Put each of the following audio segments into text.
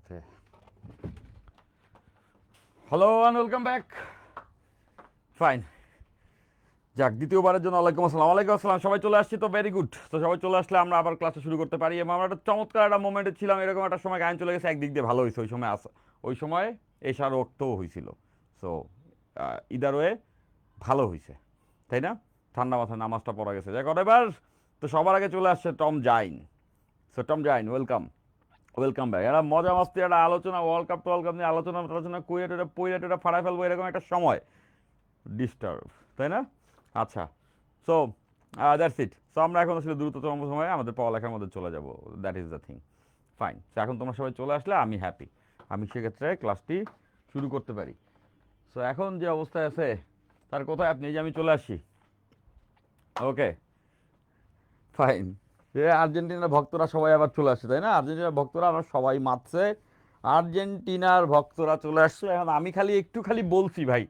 সাথে। Hello and welcome back. Fine, যাক, দ্বিতীয়বারের জন্য ওয়ালাইকুম আসসালাম। ওয়ালাইকুম আসসালাম, সবাই চলে আসছি তো, ভেরি গুড। তো সবাই চলে আসলে আমরা আবার ক্লাসটা শুরু করতে পারি। এবং আমরা একটা চমৎকার একটা মোমেন্টে ছিলাম, এরকম একটা সময় গায়ন চলে গেছে, একদিক দিয়ে ভালো হয়েছে। ওই সময় এশার রক্তও হয়েছিল। সো ইদার ওয়ে ভালো হয়েছে, তাই না? ঠান্ডা মাথায় নামাজটা পড়া গেছে। যাক, এবার তো সবার আগে চলে আসছে Tom Zain. So Tom Zain, welcome, welcome back. একটা মজা মাস্তি, একটা আলোচনা, ওয়ার্ল্ড কাপ টোয়ার্ল্ড কাপ নিয়ে আলোচনা কুয়েটা পইরাটা ফাড়াই ফেলবো, এরকম একটা সময় ডিস্টার্ব, তাই না? আচ্ছা, সো দ্যাটস ইট। সো আমরা এখন আসলে দ্রুততম সময়ে আমাদের পড়ালেখার মধ্যে চলে যাব। That is the thing. Fine, so এখন তোমরা সবাই চলে আসলে আমি হ্যাপি। আমি সেক্ষেত্রে ক্লাসটি শুরু করতে পারি। সো এখন যে অবস্থায় আছে তার কোথায় আপনি, যে আমি চলে আসি। ওকে, ফাইন। আর্জেন্টিনার ভক্তরা সবাই আবার চলে আসছে, তাই না? আর্জেন্টিনার ভক্তরা আমরা সবাই মারছে, আর্জেন্টিনার ভক্তরা চলে আসছে। এখন আমি একটু বলছি ভাই,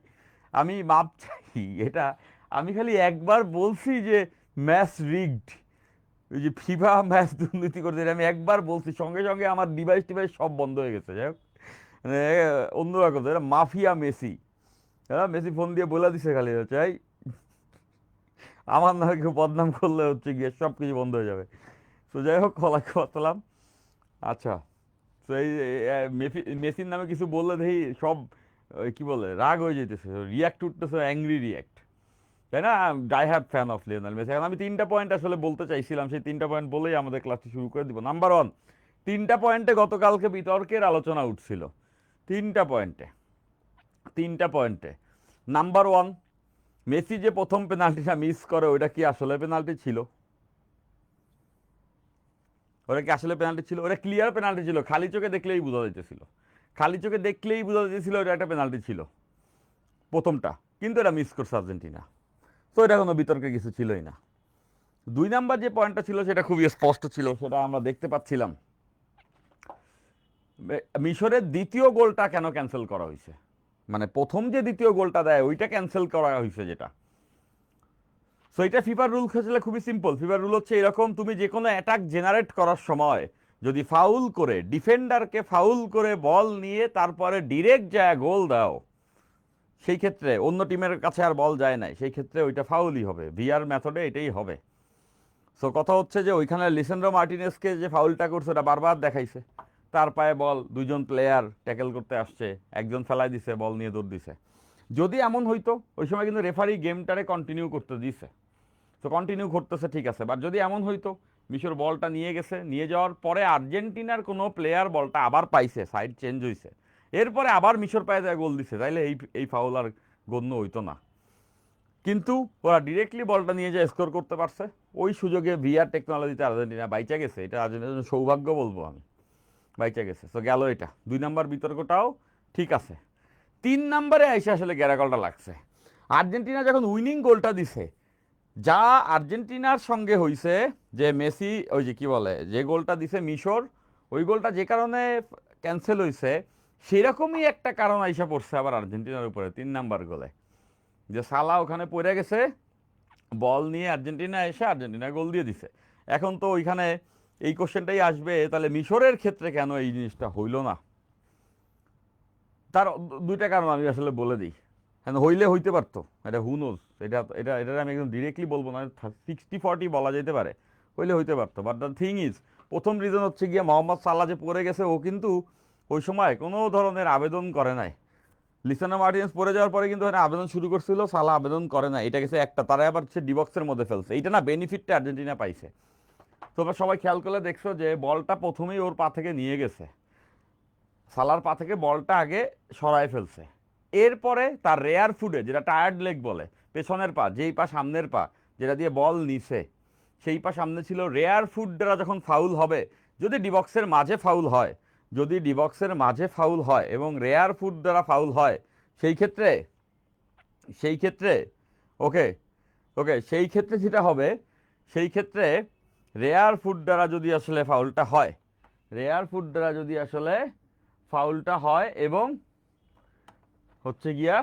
আমি মাপ চাই এটা। আমি খালি একবার বলছি যে ম্যাচ রিগড, ওই যে ফিফা ম্যাচ দুর্নীতি করছে, এটা আমি একবার বলছি, সঙ্গে সঙ্গে আমার ডিভাইস টিভাইস সব বন্ধ হয়ে গেছে। যাই হোক, মানে অন্যরা করছে, এটা মাফিয়া মেসি। হ্যাঁ, মেসি ফোন দিয়ে বলে দিছে খালি, চাই আমার নামে কেউ বদনাম করলে হচ্ছে গিয়ে সব কিছু বন্ধ হয়ে যাবে। তো যাই হোক, ওয়ালাইকুম আসসালাম। আচ্ছা, তো এই মেসির নামে কিছু বললে দেখি সব কি বলে রাগ হয়ে যেতেছে, রিয়াক্ট উঠতেছে, অ্যাংরি রিয়াক্ট, তাই না? I have fan of Lionel Messi. এখন আমি 3টা পয়েন্ট আসলে বলতে চাইছিলাম, সেই 3টা পয়েন্ট বলেই আমাদের ক্লাসটি শুরু করে দিব। নাম্বার 1, 3টা পয়েন্টে গতকালকে বিতর্কের আলোচনা উঠছিল। 3টা পয়েন্টে, 3টা পয়েন্টে। নাম্বার 1, মেসি যে প্রথম পেনাল্টিটা মিস করে, ওইটা কি আসলে পেনাল্টি ছিল? ওরা কি আসলে পেনাল্টি ছিল? ওরা ক্লিয়ার পেনাল্টি ছিল, খালি চোখে দেখলেই বোঝা যাইতেছিল, খালি চোখে দেখলেই বোঝা যাইতেছিল ওটা একটা পেনাল্টি ছিল প্রথমটা। কিন্তু এটা মিস করছে আর্জেন্টিনা। তো এটা কোনো বিতর্কের কিছু ছিলই না। 2 নাম্বার যে পয়েন্টটা ছিল সেটা খুবই স্পষ্ট ছিল, সেটা আমরা দেখতে পাচ্ছিলাম। মিশরের দ্বিতীয় গোলটা কেন ক্যান্সেল করা হয়েছে, মানে প্রথম যে দ্বিতীয় গোলটা দেয় ওইটা ক্যান্সেল করা হয়েছে যেটা। সো এটা ফিফার রুল আসলে খুবই সিম্পল। ফিফার রুল হচ্ছে এরকম, তুমি যে কোনো অ্যাটাক জেনারেট করার সময় যদি ফাউল করে, ডিফেন্ডারকে ফাউল করে বল নিয়ে তারপরে ডিরেক্ট যায় গোল দাও, সেই ক্ষেত্রে অন্য টিমের কাছে আর বল যায় নাই, সেই ক্ষেত্রে ওইটা ফাউলই হবে, ভিআর মেথডে এটাই হবে। সো কথা হচ্ছে যে ওইখানে লিসেন্ড্রো মার্টিনেসকে যে ফাউলটা করছে ওটা বারবার দেখাইছে, তার পায়ে বল, 2জন প্লেয়ার ট্যাকেল করতে আসছে, একজন ফেলাই দিছে, বল নিয়ে দৌড় দিছে। যদি এমন হইতো, ওই সময় কিন্তু রেফারি গেমটারে কন্টিনিউ করতে দিছে, তো কন্টিনিউ করতেছে, ঠিক আছে। বাট যদি এমন হইতো মিশর বলটা নিয়ে গেছে, নিয়ে যাওয়ার পরে আর্জেন্টিনার কোনো প্লেয়ার বলটা আবার পাইছে, সাইড চেঞ্জ হয়েছে, এরপরে আবার মিশর পায়ে যায় গোল দিছে, তাইলে এই এই ফাউল আর গণ্য হইতো না। কিন্তু ওরা ডিরেক্টলি বলটা নিয়ে যায় স্কোর করতে পারছে, ওই সুযোগে ভিআর টেকনোলজিতে আর্জেন্টিনা বাইচা গেছে। এটা আর্জেন্টিনার সৌভাগ্য বলবো আমি, বাইচা গেছে। তো গেল এটা 2 নাম্বার বিতর্কটাও ঠিক আছে। 3 নাম্বারে এসে আসলে গ্যারাগলটা লাগছে। আর্জেন্টিনা যখন উইনিং গোলটা দিছে, যা আর্জেন্টিনার সঙ্গে হইছে, যে মেসি ওই যে কি বলে যে গোলটা দিছে মিশর, ওই গোলটা যে কারণে ক্যান্সেল হইছে, সেরকমই একটা কারণ আইসা পড়ছে আবার আর্জেন্টিনার উপরে 3 নাম্বার গোলে, যে সালা ওখানে পড়ে গেছে, বল নিয়ে আর্জেন্টিনা এসে আর্জেন্টিনা গোল দিয়ে দিছে। এখন তো ওইখানে এই কোশ্চেনটাই আসবে, তাহলে মিশরের ক্ষেত্রে কেন এই জিনিসটা হইল না? তার 2টা কারণ আমি আসলে বলে দিই। হ্যাঁ, হইলে হইতে পারতো, এটা হুনোজ, এটা এটা এটা আমি একদম ডিরেক্টলি বলবো না, 60-40 বলা যেতে পারে, হইলে হইতে পারতো। বাট দ্য থিং ইজ, প্রথম রিজন হচ্ছে গিয়ে মোহাম্মদ সাল্লাহ যে পড়ে গেছে, ও কিন্তু ওই সময় কোনো ধরনের আবেদন করে নাই। লিসানো মার্টিনেস পড়ে যাওয়ার পরে কিন্তু আবেদন শুরু করছিল, সালা আবেদন করে না, এটা গেছে একটা, তারা আবার হচ্ছে ডিবক্সের মধ্যে ফেলছে। এইটা না বেনিফিটটা আর্জেন্টিনা পাইছে। তোমরা সবাই খেয়াল করলে দেখছো যে বলটা প্রথমেই ওর পা থেকে নিয়ে গেছে, সালার পা থেকে বলটা আগে সরায় ফেলছে। এরপরে তার রেয়ার ফুডে, যেটা টায়ার্ড লেগ বলে, পেছনের পা, যেই পা সামনের পা যেটা দিয়ে বল নিছে, সেই পা সামনে ছিল। রেয়ার ফুড দ্বারা যখন ফাউল হবে, যদি ডিবক্সের মাঝে ফাউল হয়, যদি ডিবক্সের মাঝে ফাউল হয় এবং রেয়ার ফুড দ্বারা ফাউল হয়, সেই ক্ষেত্রে, সেই ক্ষেত্রে ওকে, ওকে, সেই ক্ষেত্রে যেটা হবে, সেই ক্ষেত্রে রেয়ার ফুড দ্বারা যদি আসলে ফাউলটা হয়, রেয়ার ফুড দ্বারা যদি আসলে ফাউলটা হয় এবং হচ্ছে গিয়া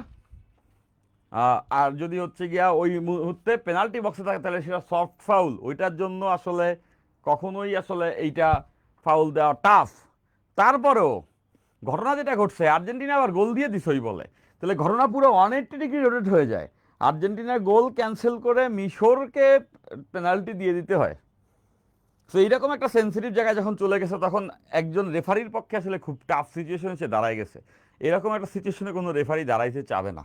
আর যদি হচ্ছে গিয়া ওই মুহূর্তে পেনাল্টি বক্সে থাকে, তাহলে সেটা সফট ফাউল, ওইটার জন্য আসলে কখনোই আসলে এইটা ফাউল দেওয়া টাফ। তারপরেও ঘটনা যেটা ঘটছে, আর্জেন্টিনা আবার গোল দিয়ে দিছে ওই বলে, তাহলে ঘটনা পুরো 180 ডিগ্রি রোটেট হয়ে যায়। আর্জেন্টিনার গোল ক্যান্সেল করে মিশরকে পেনাল্টি দিয়ে দিতে হয়। তো এইরকম একটা সেন্সিটিভ জায়গায় যখন চলে গেছে, তখন একজন রেফারির পক্ষে আসলে খুব টাফ সিচুয়েশনে সে দাঁড়ায় গেছে। এরকম একটা সিচুয়েশনে কোনো রেফারি দাঁড়াইতে চাবে না।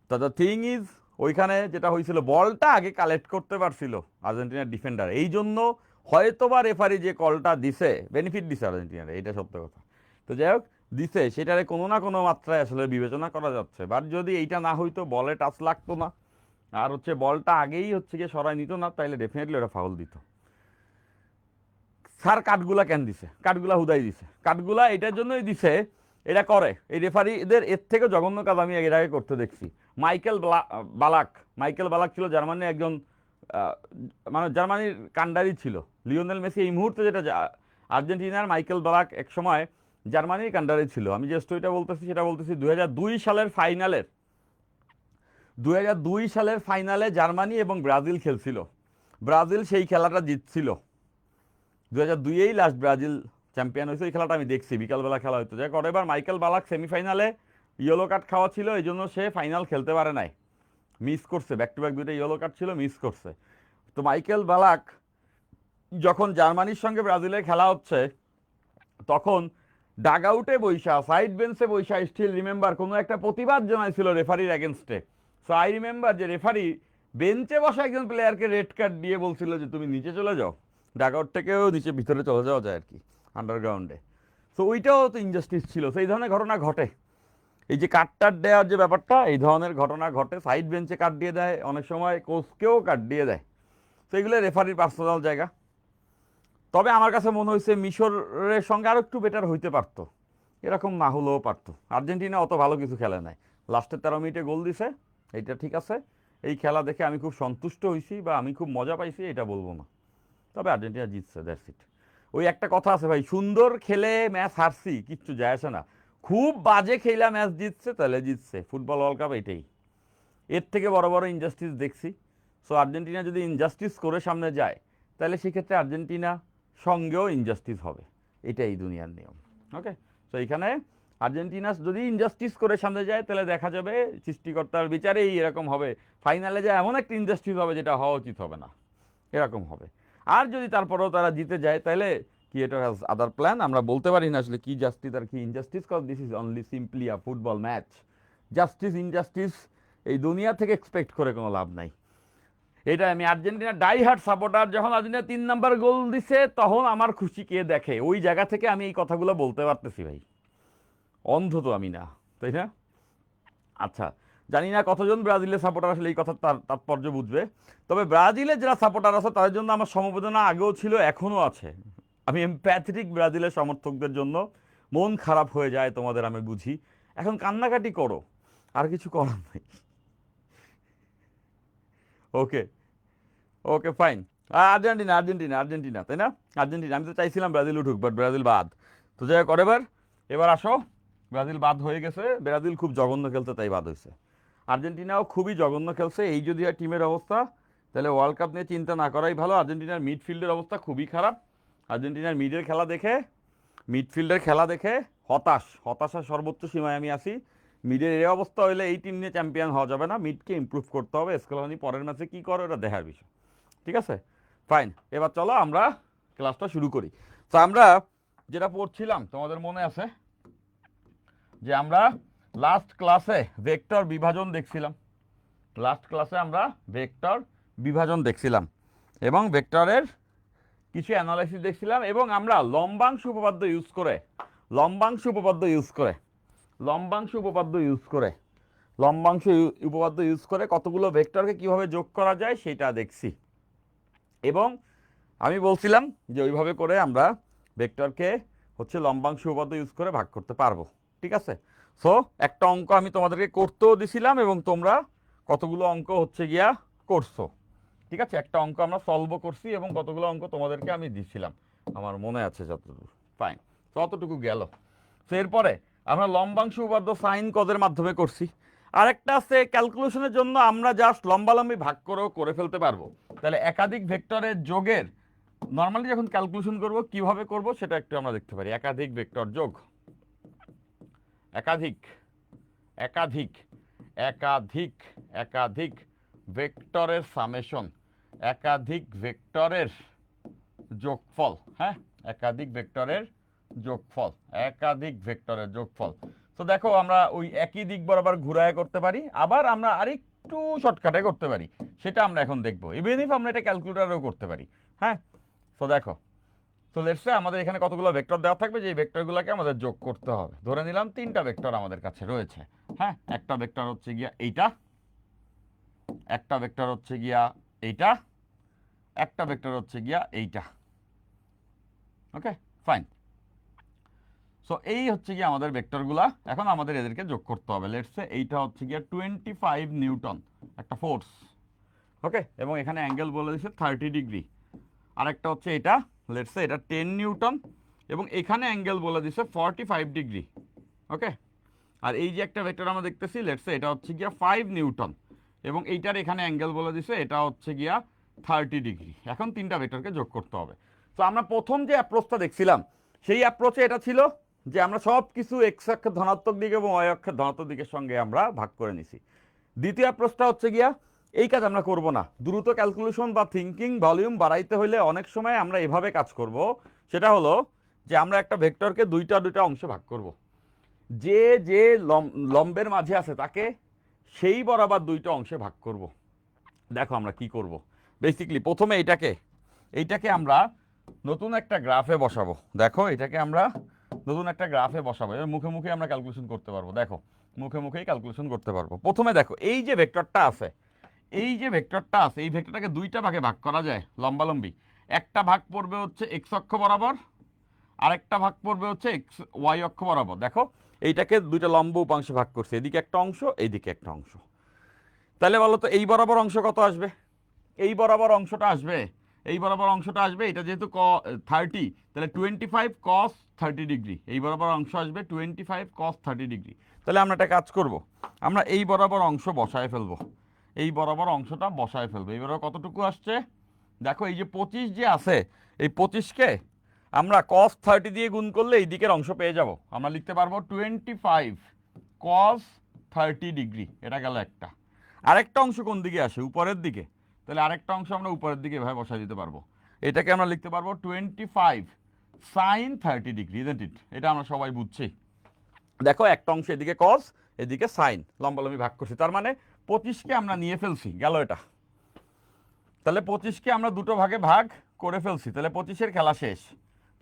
তো দ্য থিং ইজ, ওইখানে যেটা হয়েছিল, বলটা আগে কালেক্ট করতে পারছিল আর্জেন্টিনার ডিফেন্ডার, এই জন্য হয়তোবা রেফারি যে কলটা দিছে বেনিফিট দিছে আর্জেন্টিনার, এটা সত্য কথা। তো যাই হোক, দিছে, সেটারে কোনো না কোনো মাত্রায় আসলে বিবেচনা করা যাচ্ছে। বাট যদি এইটা না হইতো, বলে টাচ লাগতো না, আর হচ্ছে বলটা আগেই হচ্ছে গিয়ে সরাই নিত না, তাইলে ডেফিনেটলি ওটা ফাউল দিত। স্যার কাঠগুলা কেন দিছে? কাঠগুলা হুদাই দিছে। কাঠগুলা এটার জন্যই দিছে, এটা করে এই রেফারিদের এর থেকে জঘন্য কাজ আমি এর আগে করতে দেখছি। মাইকেল বালাক ছিল জার্মানির একজন, মানে জার্মানির কান্ডারি ছিল। লিওনেল মেসি এই মুহূর্তে যেটা আর্জেন্টিনার, মাইকেল বালাক এক সময় জার্মানির কান্ডারি ছিল। আমি যে স্টোরিটা বলতেছি সেটা বলতেছি 2002 সালের ফাইনালের, 2002 সালের ফাইনালে জার্মানি এবং ব্রাজিল খেলছিল। ব্রাজিল সেই খেলাটা জিতছিল। 2002-এই লাস্ট ব্রাজিল চ্যাম্পিয়ন হয়েছে। এই খেলাটা আমি দেখছি, বিকালবেলা খেলা হতো। যাই করে, এবার মাইকেল বালাক সেমিফাইনালে ইয়েলো কার্ড খাওয়া ছিল, এই জন্য সে ফাইনাল খেলতে পারে নাই, মিস করছে। ব্যাক টু ব্যাক দুইটা ইয়েলো কার্ড ছিল, মিস করছে। তো মাইকেল বালাক যখন জার্মানির সঙ্গে ব্রাজিলের খেলা হচ্ছে, তখন ডাগ আউটে বৈশা, সাইড বেঞ্চে বৈশা, স্টিল রিমেম্বার কোনো একটা প্রতিবাদ জানাইছিল রেফারির এগেনস্টে। সো আই রিমেম্বার যে রেফারি বেঞ্চে বসা একজন প্লেয়ারকে রেড কার্ড দিয়ে বলছিল যে তুমি নিচে চলে যাও, ডাগ আউট থেকেও নিচে ভিতরে চলে যাওয়া যায় আর কি, আন্ডারগ্রাউন্ডে। সো ওইটাও তো ইনজাস্টিস ছিল। সো এই ধরনের ঘটনা ঘটে। এই যে কাট টাট দেওয়ার যে ব্যাপারটা, এই ধরনের ঘটনা ঘটে। সাইড বেঞ্চে কাট দিয়ে দেয়, অনেক সময় কোচকেও কাট দিয়ে দেয়। তো এগুলো রেফারির পার্সোনাল জায়গা। তবে আমার কাছে মনে হয়েছে মিশরের সঙ্গে আরও একটু বেটার হইতে পারতো, এরকম না হলেও পারতো। আর্জেন্টিনা অত ভালো কিছু খেলে নাই, লাস্টের 13 মিনিটে গোল দিছে, এইটা ঠিক আছে। এই খেলা দেখে আমি খুব সন্তুষ্ট হয়েছি বা আমি খুব মজা পাইছি এটা বলবো না, তবে আর্জেন্টিনা জিতছে, দ্যাটস ইট। ওই একটা কথা আছে ভাই, সুন্দর খেলে ম্যাচ হারছি কিচ্ছু যায় আসে না, খুব বাজে খেলা ম্যাচ জিতছে তাহলে জিতছে। ফুটবল ওয়ার্ল্ড কাপ এটাই, এর থেকে বড় বড় ইনজাস্টিস দেখছি। সো আর্জেন্টিনা যদি ইনজাস্টিস করে সামনে যায়, তাহলে সেক্ষেত্রে আর্জেন্টিনা সঙ্গেও ইনজাস্টিস হবে, এটাই দুনিয়ার নিয়ম। ওকে, তো এইখানে আর্জেন্টিনা যদি ইনজাস্টিস করে সামনে যায়, তাহলে দেখা যাবে সৃষ্টিকর্তার বিচারেই এরকম হবে, ফাইনালে যায় এমন একটা ইনজাস্টিস হবে যেটা হওয়া উচিত হবে না, এরকম হবে। আর যদি তারপরেও তারা জিতে যায়, তাহলে ক্রিয়েটর হ্যাজ আদার প্ল্যান। আমরা বলতে পারি না আসলে কি জাস্টিস আর কি injustice, cause this is only simply a football match. Justice injustice এই দুনিয়া থেকে এক্সপেক্ট করে কোনো লাভ নাই। এটা আমি আর্জেন্টিনার ডাই হার্ট সাপোর্টার, যখন আর্জেন্টিনা 3 নাম্বার গোল দিছে, তখন আমার খুশি কে দেখে, ওই জায়গা থেকে আমি এই কথাগুলো বলতে পারতেছি ভাই, অন্ধ তো আমি না, তাই না? আচ্ছা, জানি না কতজন ব্রাজিলের সাপোর্টার আসলে এই কথার তাৎপর্য বুঝবে। তবে ব্রাজিলের যারা সাপোর্টার আছে তাদের জন্য আমার সমবেদনা আগেও ছিল, এখনও আছে। আমি এমপ্যাথেটিক ব্রাজিলের সমর্থকদের জন্য। মন খারাপ হয়ে যায় তোমাদের, আমি বুঝি। এখন কান্নাকাটি করো, আর কিছু করার নেই। ওকে, ওকে, ফাইন। আর্জেন্টিনা আর্জেন্টিনা আর্জেন্টিনা, তাই না? আর্জেন্টিনা, আমি তো চাইছিলাম ব্রাজিল উঠুক, বাট ব্রাজিল বাদ। তো যাই হোক, এবার এবার আসো, ব্রাজিল বাদ হয়ে গেছে। ব্রাজিল খুব জঘন্য খেলতে, তাই বাদ হয়েছে। আর্জেন্টিনাও খুবই জঘন্য খেলছে। এই যদি আর টিমের অবস্থা, তাহলে ওয়ার্ল্ড কাপ নিয়ে চিন্তা না করাই ভালো। আর্জেন্টিনার মিডফিল্ডের অবস্থা খুবই খারাপ। আর্জেন্টিনার মিডফিল্ডের খেলা দেখে হতাশার সর্বোচ্চ সীমায় আমি আছি। মিডের এই অবস্থা হইলে এই টিম নিয়ে চ্যাম্পিয়ন হওয়া যাবে না, মিডকে ইমপ্রুভ করতে হবে। স্কলানি পরের ম্যাচে কী করে ওটা দেখার বিষয়, ঠিক আছে? ফাইন, এবার চলো আমরা ক্লাসটা শুরু করি। তো আমরা যেটা পড়ছিলাম, তোমাদের মনে আছে যে আমরা লাস্ট ক্লাসে ভেক্টর বিভাজন দেখছিলাম। এবং ভেক্টরের কিছু অ্যানালাইসিস দেখছিলাম, এবং আমরা লম্বাংশ উপপাদ্য ইউজ করে কতগুলো ভেক্টরকে কিভাবে যোগ করা যায় সেটা দেখছি। এবং আমি বলছিলাম যে ওইভাবে করে আমরা ভেক্টরকে হচ্ছে লম্বাংশ উপপাদ্য ইউজ করে ভাগ করতে পারবো, ঠিক আছে? সো একটা অঙ্ক আমি তোমাদেরকে করতেও দিছিলাম, এবং তোমরা কতগুলো অঙ্ক হচ্ছে গিয়া করছো, ঠিক আছে? একটা অঙ্ক আমরা সলভও করছি, এবং কতগুলো অঙ্ক তোমাদেরকে আমি দিছিলাম, আমার মনে আছে যতটুকু। ফাইন, ততটুকু গেল। তো এরপরে আমরা লম্বাংশ উপপাদ্য সাইন কজের মাধ্যমে করছি। আরেকটা আছে ক্যালকুলেশনের জন্য আমরা জাস্ট লম্বালম্বি ভাগ করেও করে ফেলতে পারবো। তাহলে একাধিক ভেক্টরের যোগের নর্মালি যখন ক্যালকুলেশন করব কিভাবে করব সেটা একটু আমরা দেখতে পারি। একাধিক ভেক্টর যোগ, একাধিক একাধিক একাধিক একাধিক ভেক্টরের সামেশন, একাধিক ভেক্টরের যোগফল। হ্যাঁ, একাধিক ভেক্টরের যোগফল, একাধিক ভেক্টরের যোগফল। তো দেখো আমরা ওই একই দিক বরাবর ঘুরায় করতে পারি, আবার আমরা আরেকটু শর্টকাটে করতে পারি, সেটা আমরা এখন দেখবো। ইভেন ইফ আমরা এটা ক্যালকুলেটরেও করতে পারি। হ্যাঁ, তো দেখো, তো লেটস সে আমাদের এখানে কতগুলো ভেক্টর দেওয়া থাকবে, যে এই ভেক্টরগুলোকে আমাদের যোগ করতে হবে। ধরে নিলাম 3টা ভেক্টর আমাদের কাছে রয়েছে। হ্যাঁ, একটা ভেক্টর হচ্ছে গিয়া এইটা, একটা ভেক্টর হচ্ছে গিয়া এইটা, একটা ভেক্টর হচ্ছে গিয়া এইটা। ওকে, ফাইন। সো এই হচ্ছে গিয়ে আমাদের ভেক্টরগুলা। এখন আমাদের এদেরকে যোগ করতে হবে। লেটস সে এইটা হচ্ছে গিয়া 25 নিউটন একটা ফোর্স। ওকে, এবং এখানে অ্যাঙ্গেল বলে দিচ্ছে 30 ডিগ্রি। আরেকটা হচ্ছে এটা, লেটস সে এটা 10 নিউটন, এবং এখানে অ্যাঙ্গেল বলে দিচ্ছে 45 ডিগ্রি। ওকে, আর এই যে একটা ভেক্টর আমরা দেখতেছি, লেটস সে এটা হচ্ছে গিয়া 5 নিউটন, এবং এইটার এখানে অ্যাঙ্গেল বলে দিচ্ছে এটা হচ্ছে গিয়া 30 ডিগ্রি। এখন 3টা ভেক্টরকে যোগ করতে হবে। তো আমরা প্রথম যে অ্যাপ্রোচটা দেখছিলাম, সেই অ্যাপ্রোচে এটা ছিল যে আমরা সব কিছু এক্স অক্ষের ধনাত্মক দিক এবং ওয়াই অক্ষের ধনাত্মক দিকের সঙ্গে আমরা ভাগ করে নিছি। দ্বিতীয় অ্যাপ্রোচটা হচ্ছে গিয়া এই কাজ আমরা করব না। দ্রুত ক্যালকুলেশন বা থিঙ্কিং ভলিউম বাড়াইতে হলে অনেক সময় আমরা এভাবে কাজ করব। সেটা হলো যে আমরা একটা ভেক্টরকে দুইটা অংশে ভাগ করব। যে যে লম্বের মাঝে আছে তাকে সেই বরাবর 2টা অংশে ভাগ করব। দেখো আমরা কি করব। বেসিক্যালি প্রথমে এইটাকে আমরা নতুন একটা গ্রাফে বসাবো। দেখো এটাকে আমরা নতুন একটা গ্রাফে বসাবো, এবার মুখে মুখে আমরা ক্যালকুলেশন করতে পারবো। দেখো মুখে মুখেই ক্যালকুলেশন করতে পারবো। প্রথমে দেখো এই যে ভেক্টরটা আছে, এই যে ভেক্টরটা আছে, এই ভেক্টরটাকে 2টা ভাগে ভাগ করা যায় লম্বালম্বি। একটা ভাগ পড়বে হচ্ছে এক্স অক্ষ বরাবর, আরেকটা ভাগ পড়বে হচ্ছে এক্স ওয়াই অক্ষ বরাবর। দেখো এইটাকে 2টা লম্ব উপাংশে ভাগ করছে, এদিকে একটা অংশ, এইদিকে একটা অংশ। তাহলে বলো তো এই বরাবর অংশ কত আসবে? এই বরাবর অংশটা আসবে, এই বরাবর অংশটা আসবে, এটা যেহেতু 30, তাহলে 25 cos 30 ডিগ্রি। এই বরাবর অংশ আসবে 25 cos 30 ডিগ্রি। তাহলে আমরা একটা কাজ করব, আমরা এই বরাবর অংশ বসায় ফেলবো, এই বরাবর অংশটা বসায় ফেলবো। এই বরাবর কতটুকু আসছে? দেখো এই যে 25 যে আছে, এই 25কে আমরা cos 30 দিয়ে গুণ করলে এই দিকের অংশ পেয়ে যাব। আমরা লিখতে পারবো 25 cos 30 ডিগ্রি। এটা গেল একটা। আরেকটা অংশ কোন দিকে আসে? উপরের দিকে। তাহলে আরেকটা অংশ আমরা উপরের দিকে এভাবে বসাই দিতে পারবো। এটাকে আমরা লিখতে পারবো 25 sin 30 ডিগ্রি। এটা আমরা সবাই বুঝছি। দেখো একটা অংশ এদিকে cos, এদিকে sin, লম্বালম্বি ভাগ করছি। তার মানে 25কে আমরা নিয়ে ফেলছি, গেল এটা। তাহলে 25কে আমরা 2টো ভাগে ভাগ করে ফেলছি। তাহলে 25-এর খেলা শেষ।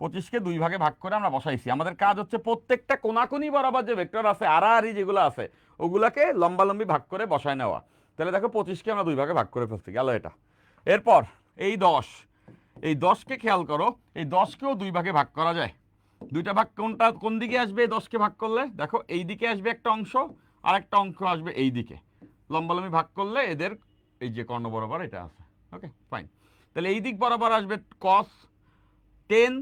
25কে 2 ভাগে ভাগ করে আমরা বসাইছি। আমাদের কাজ হচ্ছে প্রত্যেকটা কোনাকুনি বরাবর যে ভেক্টর আছে, আড়াআড়ি যেগুলো আছে, ওগুলাকে লম্বালম্বি ভাগ করে বসায় নেওয়া। তাহলে দেখো 25কে আমরা 2 ভাগে ভাগ করে ফেলছি, গেল এটা। এরপর এই 10, এই 10কে খেয়াল করো, এই 10কেও 2 ভাগে ভাগ করা যায়। 2টা ভাগ কোনটা কোন দিকে আসবে? 10কে ভাগ করলে দেখো এই দিকে আসবে একটা অংশ, আর একটা অংশ আসবে এই দিকে। লম্বালম্বি ভাগ করলে এদের এই যে কর্ণ বরাবর এটা আছে। ওকে, ফাইন। তাহলে এই দিক বরাবর আসবে cos 10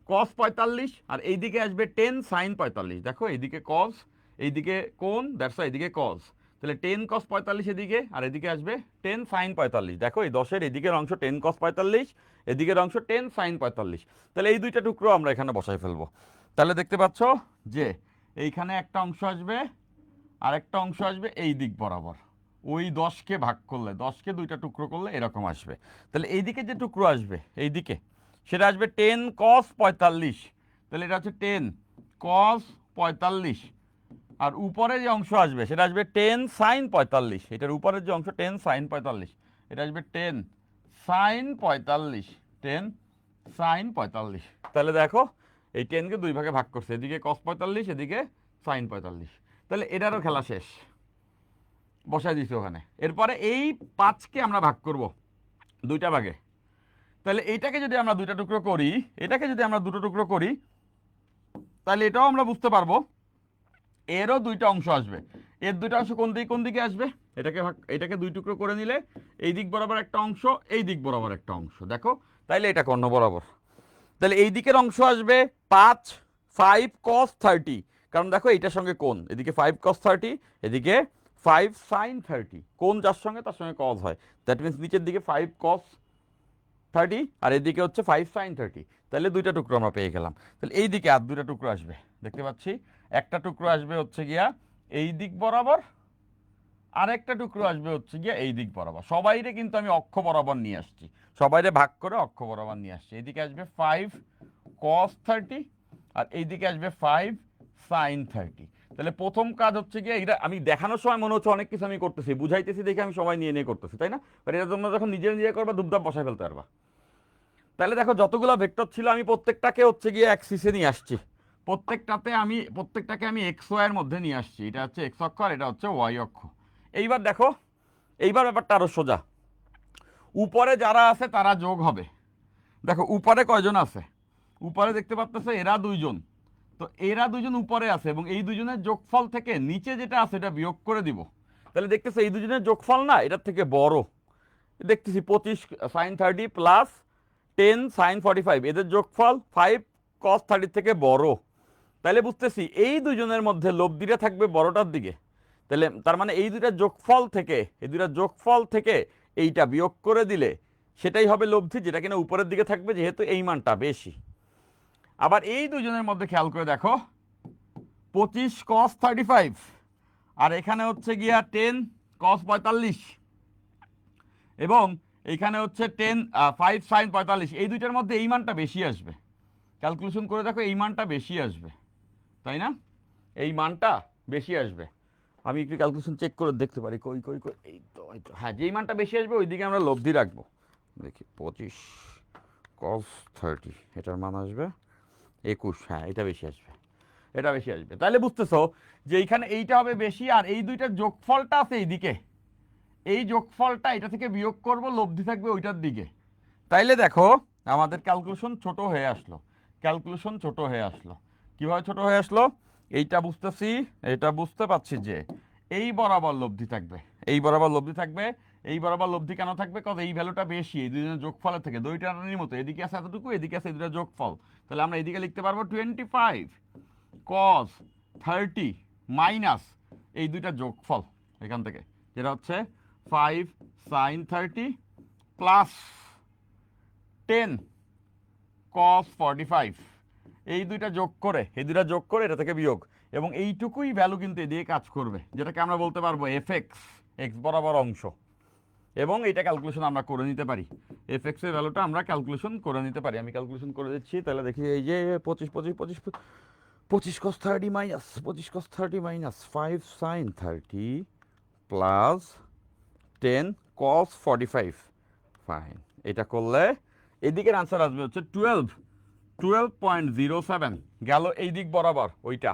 cos 45, আর এই দিকে আসবে 10 sin 45। দেখো এইদিকে cos, এইদিকে কোণ, দ্যাটস ওয়াই এইদিকে cos। তাহলে 10 cos 45 এদিকে, আর এদিকে আসবে 10 sin 45। দেখো এই 10-এর এদিকের অংশ 10 cos 45, এদিকের অংশ 10 sin 45। তাহলে এই 2টা টুকরো আমরা এখানে বসাই ফেলবো। তাহলে দেখতে পাচ্ছ যে এইখানে একটা অংশ আসবে, আর একটা অংশ আসবে এই দিক বরাবর। ওই 10কে ভাগ করলে, 10কে 2টা টুকরো করলে এরকম আসবে। তাহলে এইদিকে যে টুকরো আসবে এইদিকে, সেটা আসবে 10 cos 45। তাহলে এটা হচ্ছে 10 cos 45, আর উপরে যে অংশ আসবে সেটা আসবে 10 sin 45। এটার উপরের যে অংশ 10 sin 45, এটা আসবে 10 sin 45, 10 sin 45। তাহলে দেখো এই 10কে 2 ভাগে ভাগ করছে, এদিকে cos 45, এদিকে sin 45। তাহলে এটারও খেলা শেষ, বসাই দিছি ওখানে। এরপরে এই 5কে আমরা ভাগ করব 2টা ভাগে। তাহলে এইটাকে যদি আমরা 2টা টুকরো করি, এটাকে যদি আমরা 2টো টুকরো করি, তাহলে এটাও আমরা বুঝতে পারবো এরও 2টা অংশ আসবে। এর 2টা অংশ কোন দিকে আসবে? এটাকে 2 টুকরো করে নিলে এই দিক বরাবর একটা অংশ, এই দিক বরাবর একটা অংশ। দেখো তাইলে এটা কর্ণ বরাবর। তাহলে এই দিকের অংশ আসবে 5 cos 30, কারণ দেখো এইটার সঙ্গে কোণ, এদিকে 5 cos 30, এদিকে 5 sin 30। কোণ যার সঙ্গে তার সঙ্গে cos হয়। দ্যাট মিনস নিচের দিকে 5 cos 30, আর এদিকে হচ্ছে 5 sin 30। তাহলে 2টা টুকরো আমরা পেয়ে গেলাম। তাহলে এই দিকে আর 2টা টুকরো আসবে, দেখতে পাচ্ছি একটা টুকরো আসবে হচ্ছে গিয়া এই দিক বরাবর, আর একটা টুকরো আসবে হচ্ছে গিয়া এই দিক বরাবর। সবাইরে কিন্তু আমি অক্ষ বরাবর নিয়ে আসছি, সবাইরে ভাগ করে অক্ষ বরাবর নিয়ে আসছি। এইদিকে আসবে 5 cos 30 আর এইদিকে আসবে 5 sin 30। তাহলে প্রথম কাজ হচ্ছে গিয়ে, এটা আমি দেখানোর সময় মনে হচ্ছে অনেক কিছু আমি করতেছি, বুঝাইতেছি দেখে আমি সময় নিয়ে নিয়ে করতেছি, তাই না? বাট এটার জন্য যখন নিজে নিজে করবা দুবদাব বসায় ফেলতে পারবা। তাহলে দেখো যতগুলো ভেক্টর ছিল আমি প্রত্যেকটাকে হচ্ছে গিয়ে অ্যাক্সিসে নিয়ে আসছি, প্রত্যেকটাকে আমি এক্স ওয়াই এর মধ্যে নিয়ে আসছি। এটা হচ্ছে এক্স অক্ষ আর এটা হচ্ছে ওয়াই অক্ষ। এইবার দেখো, এইবার ব্যাপারটা আরো সোজা। উপরে যারা আছে তারা যোগ হবে। দেখো উপরে কয়জন আছে, উপরে দেখতে পাচ্ছ এরা দুইজন, তো এরা দুইজন উপরে আছে এবং এই দুজনের যোগফল থেকে নিচে যেটা আছে এটা বিয়োগ করে দিব। তাহলে দেখতেছো এই দুজনের যোগফল না এটার থেকে বড়, দেখতেছি 25 sin 30 প্লাস 10 sin 45, এদের যোগফল 5 cos 30 থেকে বড়। তাহলে বুঝতেছি এই দুজনের মধ্যে লব্ধিটা থাকবে বড়টার দিকে। তাহলে তার মানে এই দুইটা যোগফল থেকে এইটা বিয়োগ করে দিলে সেটাই হবে লব্ধি, যেটা কিনা উপরের দিকে থাকবে যেহেতু এই মানটা বেশি। আবার এই দুজনের মধ্যে খেয়াল করে দেখো 25 cos 35 আর এখানে হচ্ছে গিয়া 10 cos 45 এবং এইখানে হচ্ছে 5 sin 45, এই দুইটার মধ্যে এই মানটা বেশি আসবে। ক্যালকুলেশন করে দেখো এই মানটা বেশি আসবে, তাই না? এই মানটা বেশি আসবে। আমি একটু ক্যালকুলেশন চেক করে দেখতে পারি, কই কই কই, এই তো হ্যাঁ, যেই মানটা বেশি আসবে ওই দিকে আমরা লব্ধি রাখবো। দেখি 25 cos 30, এটার মান আসবে 21, হ্যাঁ এটা বেশি আসবে, এটা বেশি আসবে। তাহলে বুঝতেছো যে এইখানে এইটা হবে বেশি আর এই দুইটার যোগফলটা আছে এইদিকে, এই যোগফলটা এটা থেকে বিয়োগ করব, লব্ধি থাকবে ওইটার দিকে। তাইলে দেখো আমাদের ক্যালকুলেশন ছোট হয়ে আসলো, কিভাবে ছোট হয়ে আসলো? এইটা বুঝতেছি, এটা বুঝতে পারছি যে এই বরাবর লব্ধি থাকবে, এই বরাবর লব্ধি কেন থাকবে? কত এই ভ্যালুটা বেশি এই দুজনের যোগফলের থেকে, দইটা রানির মতো, এদিকে আছে এতটুকু, এদিকে আছে এই দুটো যোগফল। তাহলে আমরা এদিকে লিখতে পারবো 25 cos 30 মাইনাস এই দুইটা যোগফল এখান থেকে, যেটা হচ্ছে 5 sin 30 প্লাস 10 cos 45, এই দুইটা যোগ করে এটা থেকে বিয়োগ, এবং এইটুকুই ভ্যালু কিন্তু এদিকে কাজ করবে, যেটাকে আমরা বলতে পারবো এফ এক্স, এক্স বরাবর অংশ। এবং এইটা ক্যালকুলেশন আমরা করে নিতে পারি, এফ এক্স এর ভ্যালুটা আমরা ক্যালকুলেশন করে নিতে পারি। আমি ক্যালকুলেশন করে দিচ্ছি, তাহলে দেখি এই যে 25 cos 30 minus 5 sin 30 plus 10 cos 45, fine. এটা করলে এদিকের আনসার আসবে হচ্ছে 12.07 গেল এই দিক বরাবর ওইটা।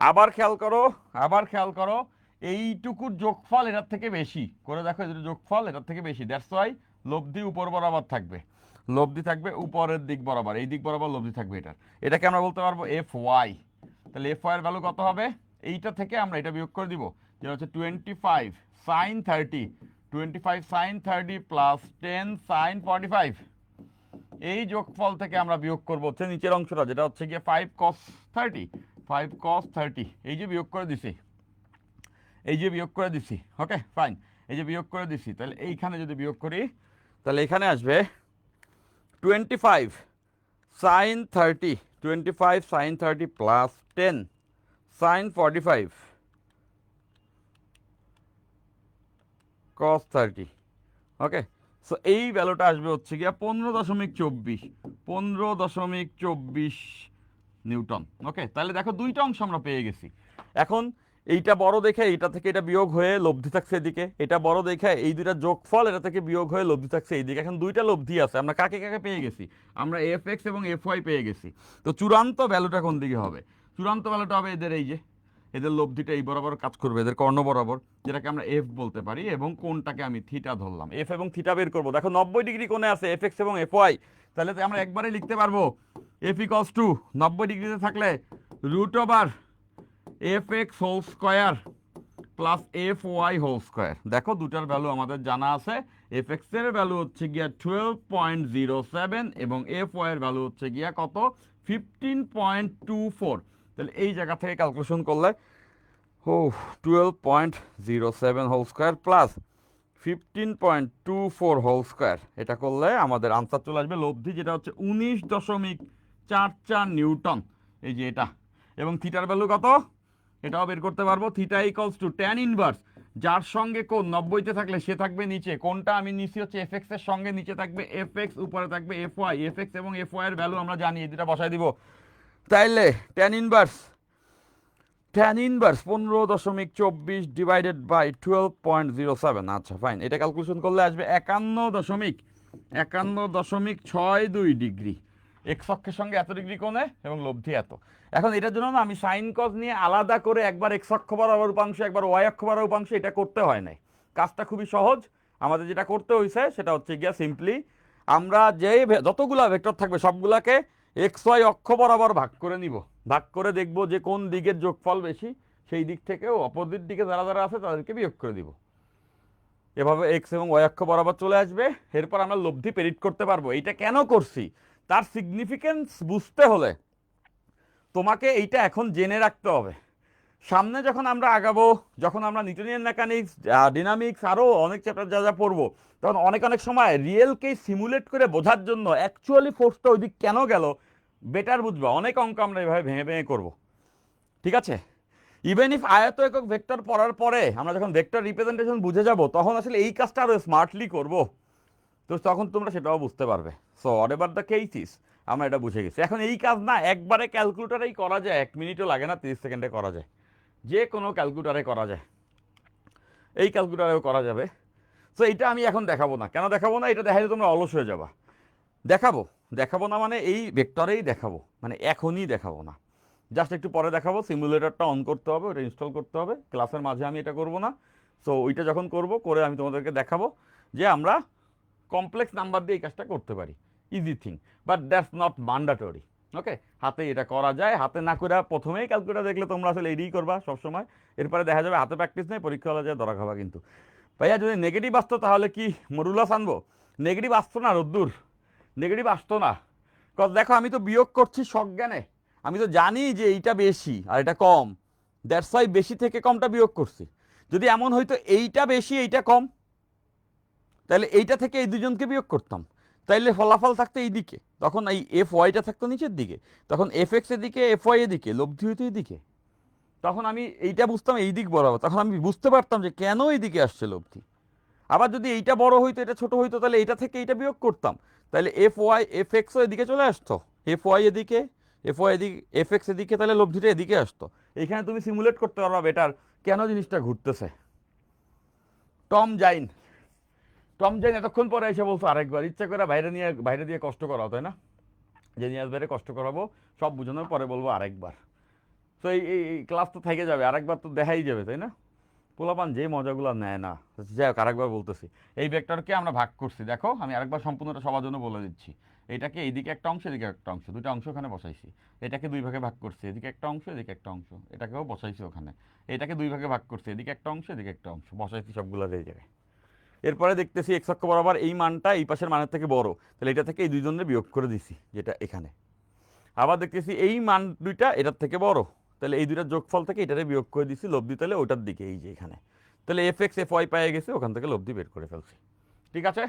আবার খেয়াল করো এইটুকুর যোগফল এটার থেকে বেশি করে দেখো, এদের যোগফল এটার থেকে বেশি, দ্যাটস ওয়াই লব্ধি উপর বরাবর থাকবে, উপরের দিক বরাবর, এই দিক বরাবর লব্ধি থাকবে এটার। এটাকে আমরা বলতে পারবো এফ ওয়াই। তাহলে এফ ওয়াই এর ভ্যালু কত হবে? এইটা থেকে আমরা এটা বিয়োগ করে দিব, যেটা হচ্ছে 25 sin 30 প্লাস 10 sin 45, এই যোগফল থেকে আমরা বিয়োগ করবো হচ্ছে নিচের অংশটা, যেটা হচ্ছে গিয়ে 5 cos 30, এই যে বিয়োগ করে দিছি, ওকে ফাইন, এই যে বিয়োগ করে দিছি। তাহলে এইখানে যদি বিয়োগ করি তাহলে এখানে আসবে 25 sin 30 প্লাস 10 sin 45 cos 30, ওকে। সো এই ভ্যালুটা আসবে হচ্ছে গিয়া 15.24 নিউটন, ওকে। তাহলে দেখো দুইটা অংশ আমরা পেয়ে গেছি। এখন এইটা বড় দেখে এইটা থেকে এটা বিয়োগ হয়ে লব্ধি থাকছে এদিকে, এটা বড় দেখে এই দুইটা যোগফল এটা থেকে বিয়োগ হয়ে লব্ধি থাকছে এইদিকে। এখন দুইটা লব্ধি আছে, আমরা কাকে কাকে পেয়ে গেছি? আমরা এফ এক্স এবং এফ ওয়াই পেয়ে গেছি। তো চূড়ান্ত ভ্যালুটা কোন দিকে হবে? চূড়ান্ত ভ্যালুটা হবে এদের এই যে, এদের লব্ধিটা এই বরাবর কাজ করবে, এদের কর্ণ বরাবর, যেটাকে আমরা এফ বলতে পারি, এবং কোনটাকে আমি থিটা ধরলাম, এফ এবং থিটা বের করবো। দেখো 90 ডিগ্রি কোণে আছে এফ এক্স এবং এফ ওয়াই, তাহলে আমরা একবারে লিখতে পারবো এফ ইকলস টু 90 ডিগ্রিতে থাকলে root over F X whole square plus F Y whole square. দেখো দুটার ভ্যালু আমাদের জানা আছে, এফ এক্স এর ভ্যালু হচ্ছে গিয়া 12.07 এবং এফ ওয়াই এর ভ্যালু হচ্ছে গিয়া কত? 15.24। তাহলে এই জায়গা থেকে ক্যালকুলেশন করলে 12.07 whole square plus 15.24 whole square, এটা করলে আমাদের আনসার চলে আসবে লব্ধি, যেটা হচ্ছে 19.44 নিউটন, এই যে এটা। এবং থিটার ভ্যালু কত? এটাও বের করতে পারবো। Theta equals to tan inverse, যার সঙ্গে কোণ 90-তে থাকলে সে থাকবে নিচে, কোণটা আমি নিচে হচ্ছে এফ এক্স এর সঙ্গে, নিচে থাকবে এফ এক্স, উপরে থাকবে এফ ওয়াই। এফ এক্স এবং এফ ওয়াই এর ভ্যালু আমরা জানি, এই দুটা বসাই দিব। তাইলে ট্যান ইনভার্স 15.24 ডিভাইডেড বাই 12.07। আচ্ছা ফাইন, এটা ক্যালকুলেশন করলে আসবে 51.62 ডিগ্রি। এক্স অক্ষের সঙ্গে এত ডিগ্রি কোণে এবং লব্ধি এত। এখন এটার জন্য না আমি সাইন কজ নিয়ে আলাদা করে একবার এক্স অক্ষ বরাবর উপাংশ, একবার ওয়াই অক্ষ বরাবর উপাংশ, এটা করতে হয় নাই। কাজটা খুবই সহজ। আমাদের যেটা করতে হয়েছে সেটা হচ্ছে গিয়া সিম্পলি আমরা যতগুলা ভেক্টর থাকবে সবগুলাকে এক্স ওয়াই অক্ষ বরাবর ভাগ করে নিব। ভাগ করে দেখব যে কোন দিকের যোগফল বেশি, সেই দিক থেকেও অপোজিট দিকে যারা যারা আছে তাদেরকে বিয়োগ করে দিব। এভাবে এক্স এবং ওয়াই অক্ষ বরাবর চলে আসবে। এরপর আমরা লব্ধি প্রেডিক্ট করতে পারবো। এইটা কেন করছি, তার সিগনিফিকেন্স বুঝতে হলে তোমাকে এইটা এখন জেনে রাখতে হবে। সামনে যখন আমরা আগাবো, যখন আমরা নিউটনিয়ান মেকানিক্স, ডিনামিক্স, আরও অনেক চ্যাপ্টার যা যা পড়বো, তখন অনেক সময় রিয়েলকে সিমুলেট করে বোঝার জন্য অ্যাকচুয়ালি ফোর্সটা ওই দিক কেন গেল বেটার বুঝবো। অনেক অঙ্ক আমরা এভাবে ভেঙে ভেঙে করবো, ঠিক আছে? ইভেন ইফ আয়ত একক ভেক্টর পড়ার পরে আমরা যখন ভেক্টর রিপ্রেজেন্টেশন বুঝে যাব, তখন আসলে এই কাজটা আরও স্মার্টলি করব, তো তখন তোমরা সেটাও বুঝতে পারবে। So what ever the case is, আমরা এটা বুঝে গেছি। এখন এই কাজ না একবারে ক্যালকুলেটারেই করা যায়, 1 মিনিটও লাগে না, 30 সেকেন্ডে করা যায়, যে কোনো ক্যালকুলেটারে করা যায়, এই ক্যালকুলেটারেও করা যাবে। সো এইটা আমি এখন দেখাবো না। কেন দেখাবো না? এটা দেখালে তোমরা অলস হয়ে যাবা। দেখাবো না মানে এই ভেক্টরেই দেখাবো, মানে এখনই দেখাবো না, জাস্ট একটু পরে দেখাবো। সিমুলেটরটা অন করতে হবে, ওটা ইনস্টল করতে হবে, ক্লাসের মাঝে আমি এটা করব না। সো ওইটা যখন করব, করে আমি তোমাদেরকে দেখাবো যে আমরা কমপ্লেক্স নাম্বার দিয়ে এই কাজটা করতে পারি। Easy thing, but that's not mandatory. Okay, হাতে এটা করা যায়। হাতে না করে প্রথমেই ক্যালকুলেটার দেখলে তোমরা আসলে এডিই করবা সবসময়, এরপরে দেখা যাবে হাতে প্র্যাকটিস নেই, পরীক্ষা হলে যায় ধরা খাবা। কিন্তু ভাইয়া যদি নেগেটিভ আসতো তাহলে কি মডুলাস আনবো? নেগেটিভ আসতো না রোদ্দুর, নেগেটিভ আসতো না। কজ দেখো আমি তো বিয়োগ করছি সজ্ঞানে, আমি তো জানি যে এইটা বেশি আর এটা কম, দ্যাটস ওয়াই বেশি থেকে কমটা বিয়োগ করছি। যদি এমন হয়তো এইটা বেশি এইটা কম, তাহলে এইটা থেকে এই দুজনকে বিয়োগ করতাম, তাইলে ফলাফল থাকতো এই দিকে, তখন এই এফ ওয়াইটা থাকতো নিচের দিকে, তখন এফ এক্স এদিকে, এফ ওয়াই এদিকে, লব্ধি হইতো এইদিকে। তখন আমি এইটা বুঝতাম এই দিক বরাবর, তখন আমি বুঝতে পারতাম যে কেন এইদিকে আসছে লব্ধি। আবার যদি এইটা বড় হইতো, এটা ছোট হইতো, তাহলে এইটা থেকে এইটা বিয়োগ করতাম, তাহলে এফ ওয়াই এফ এক্সও এদিকে চলে আসতো, এফ ওয়াই এদিকে, এফ ওয়াই এদিকে, এফ এক্স এদিকে, তাহলে লব্ধিটা এদিকে আসতো। এইখানে তুমি সিমুলেট করতে পারবা বেটার কেন জিনিসটা ঘুরতেছে। টম জাইন এতক্ষণ পরে এসে বলছো আরেকবার, ইচ্ছা করে বাইরে দিয়ে কষ্ট করাও, তাই না? যে নিয়ে আসবে কষ্ট করাবো, সব বুঝানোর পরে বলবো আরেকবার। তো এই ক্লাস তো থেকে যাবে, আরেকবার তো দেখাই যাবে, তাই না? পোলাপান যে মজাগুলো নেয় না। যাই হোক, আরেকবার বলতেছি, এই ভেক্টরকে আমরা ভাগ করছি। দেখো আমি আরেকবার সম্পূর্ণটা সবার জন্য বলে দিচ্ছি। এটাকে এইদিকে একটা অংশ, এদিকে একটা অংশ, দুটো অংশ ওখানে বসাইছি। এটাকে দুই ভাগে ভাগ করছি, এদিকে একটা অংশ, এদিকে একটা অংশ, এটাকেও বসাইছি ওখানে। এটাকে দুই ভাগে ভাগ করছি, এদিকে একটা অংশ, এদিকে একটা অংশ, বসাইছি সবগুলো এই জায়গায়। এরপরে দেখতেছি এক্স অক্ষ বরাবর এই মানটা এই পাশের মানের থেকে বড়, তাহলে এটা থেকে এই দুইজনের বিয়োগ করে দিছি, যেটা এখানে। আবার দেখতেছি এই মান দুইটা এটার থেকে বড়, তাহলে এই দুইটার যোগফল থেকে এটারে বিয়োগ করে দিছি, লব্ধি তাহলে ওটার দিকে, এই যে এখানে। তাহলে এফ এক্স এফ ওয়াই পেয়ে গেছে, ওখান থেকে লব্ধি বের করে ফেলছি। ঠিক আছে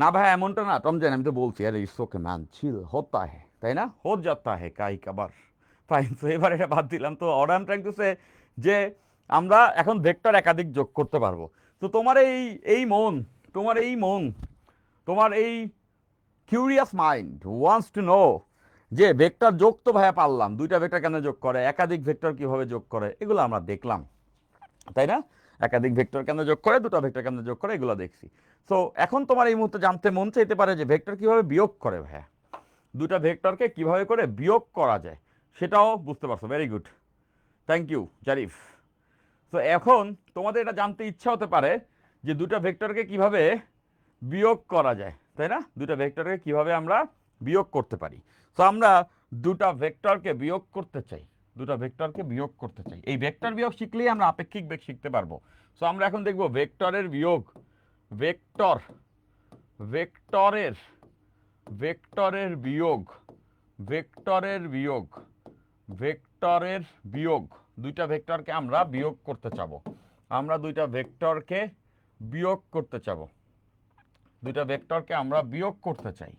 না ভাই? এমনটা না টম জান, আমি তো বলছি আরে ইটস ওকে ম্যান, চিল হতা হে, তাই না? হোত যাতা হে কাই কাবার। ফাইন, তো এবার এটা বাদ দিলাম। তো order I am trying to say যে আমরা এখন ভেক্টর একাধিক যোগ করতে পারবো। তো তোমার এই মন, তোমার এই মন, তোমার এই curious mind wants to know যে ভেক্টর যোগ তো ভাইয়া পারলাম, দুইটা ভেক্টর কেন যোগ করে, একাধিক ভেক্টর কিভাবে যোগ করে, এগুলো আমরা দেখলাম, তাই না? একাধিক ভেক্টর কেন যোগ করে, দুটো ভেক্টর কেন যোগ করে, এগুলো দেখছি। সো এখন তোমার এই মুহূর্তে জানতে মন চাইতে পারে যে ভেক্টর কিভাবে বিয়োগ করে ভাইয়া, দুটা ভেক্টরকে কিভাবে করে বিয়োগ করা যায়, সেটাও বুঝতে পারছো। Very good, thank you Zarif. তো এখন তোমাদের এটা জানতে ইচ্ছা হতে পারে যে দুটা ভেক্টরকে কিভাবে বিয়োগ করা যায়, তাই না? দুটা ভেক্টরকে কিভাবে আমরা বিয়োগ করতে পারি। তো আমরা দুটা ভেক্টরকে বিয়োগ করতে চাই, দুটা ভেক্টরকে বিয়োগ করতে চাই। এই ভেক্টর বিয়োগ শিখলেই আমরা আপেক্ষিক বেগ শিখতে পারবো। সো আমরা এখন দেখব ভেক্টরের বিয়োগ, ভেক্টর ভেক্টরের ভেক্টরের বিয়োগ, ভেক্টরের বিয়োগ, ভেক্টরের বিয়োগ। দুইটা ভেক্টরকে আমরা বিয়োগ করতে চাবো, আমরা দুইটা ভেক্টরকে বিয়োগ করতে চাবো, দুইটা ভেক্টরকে আমরা বিয়োগ করতে চাই,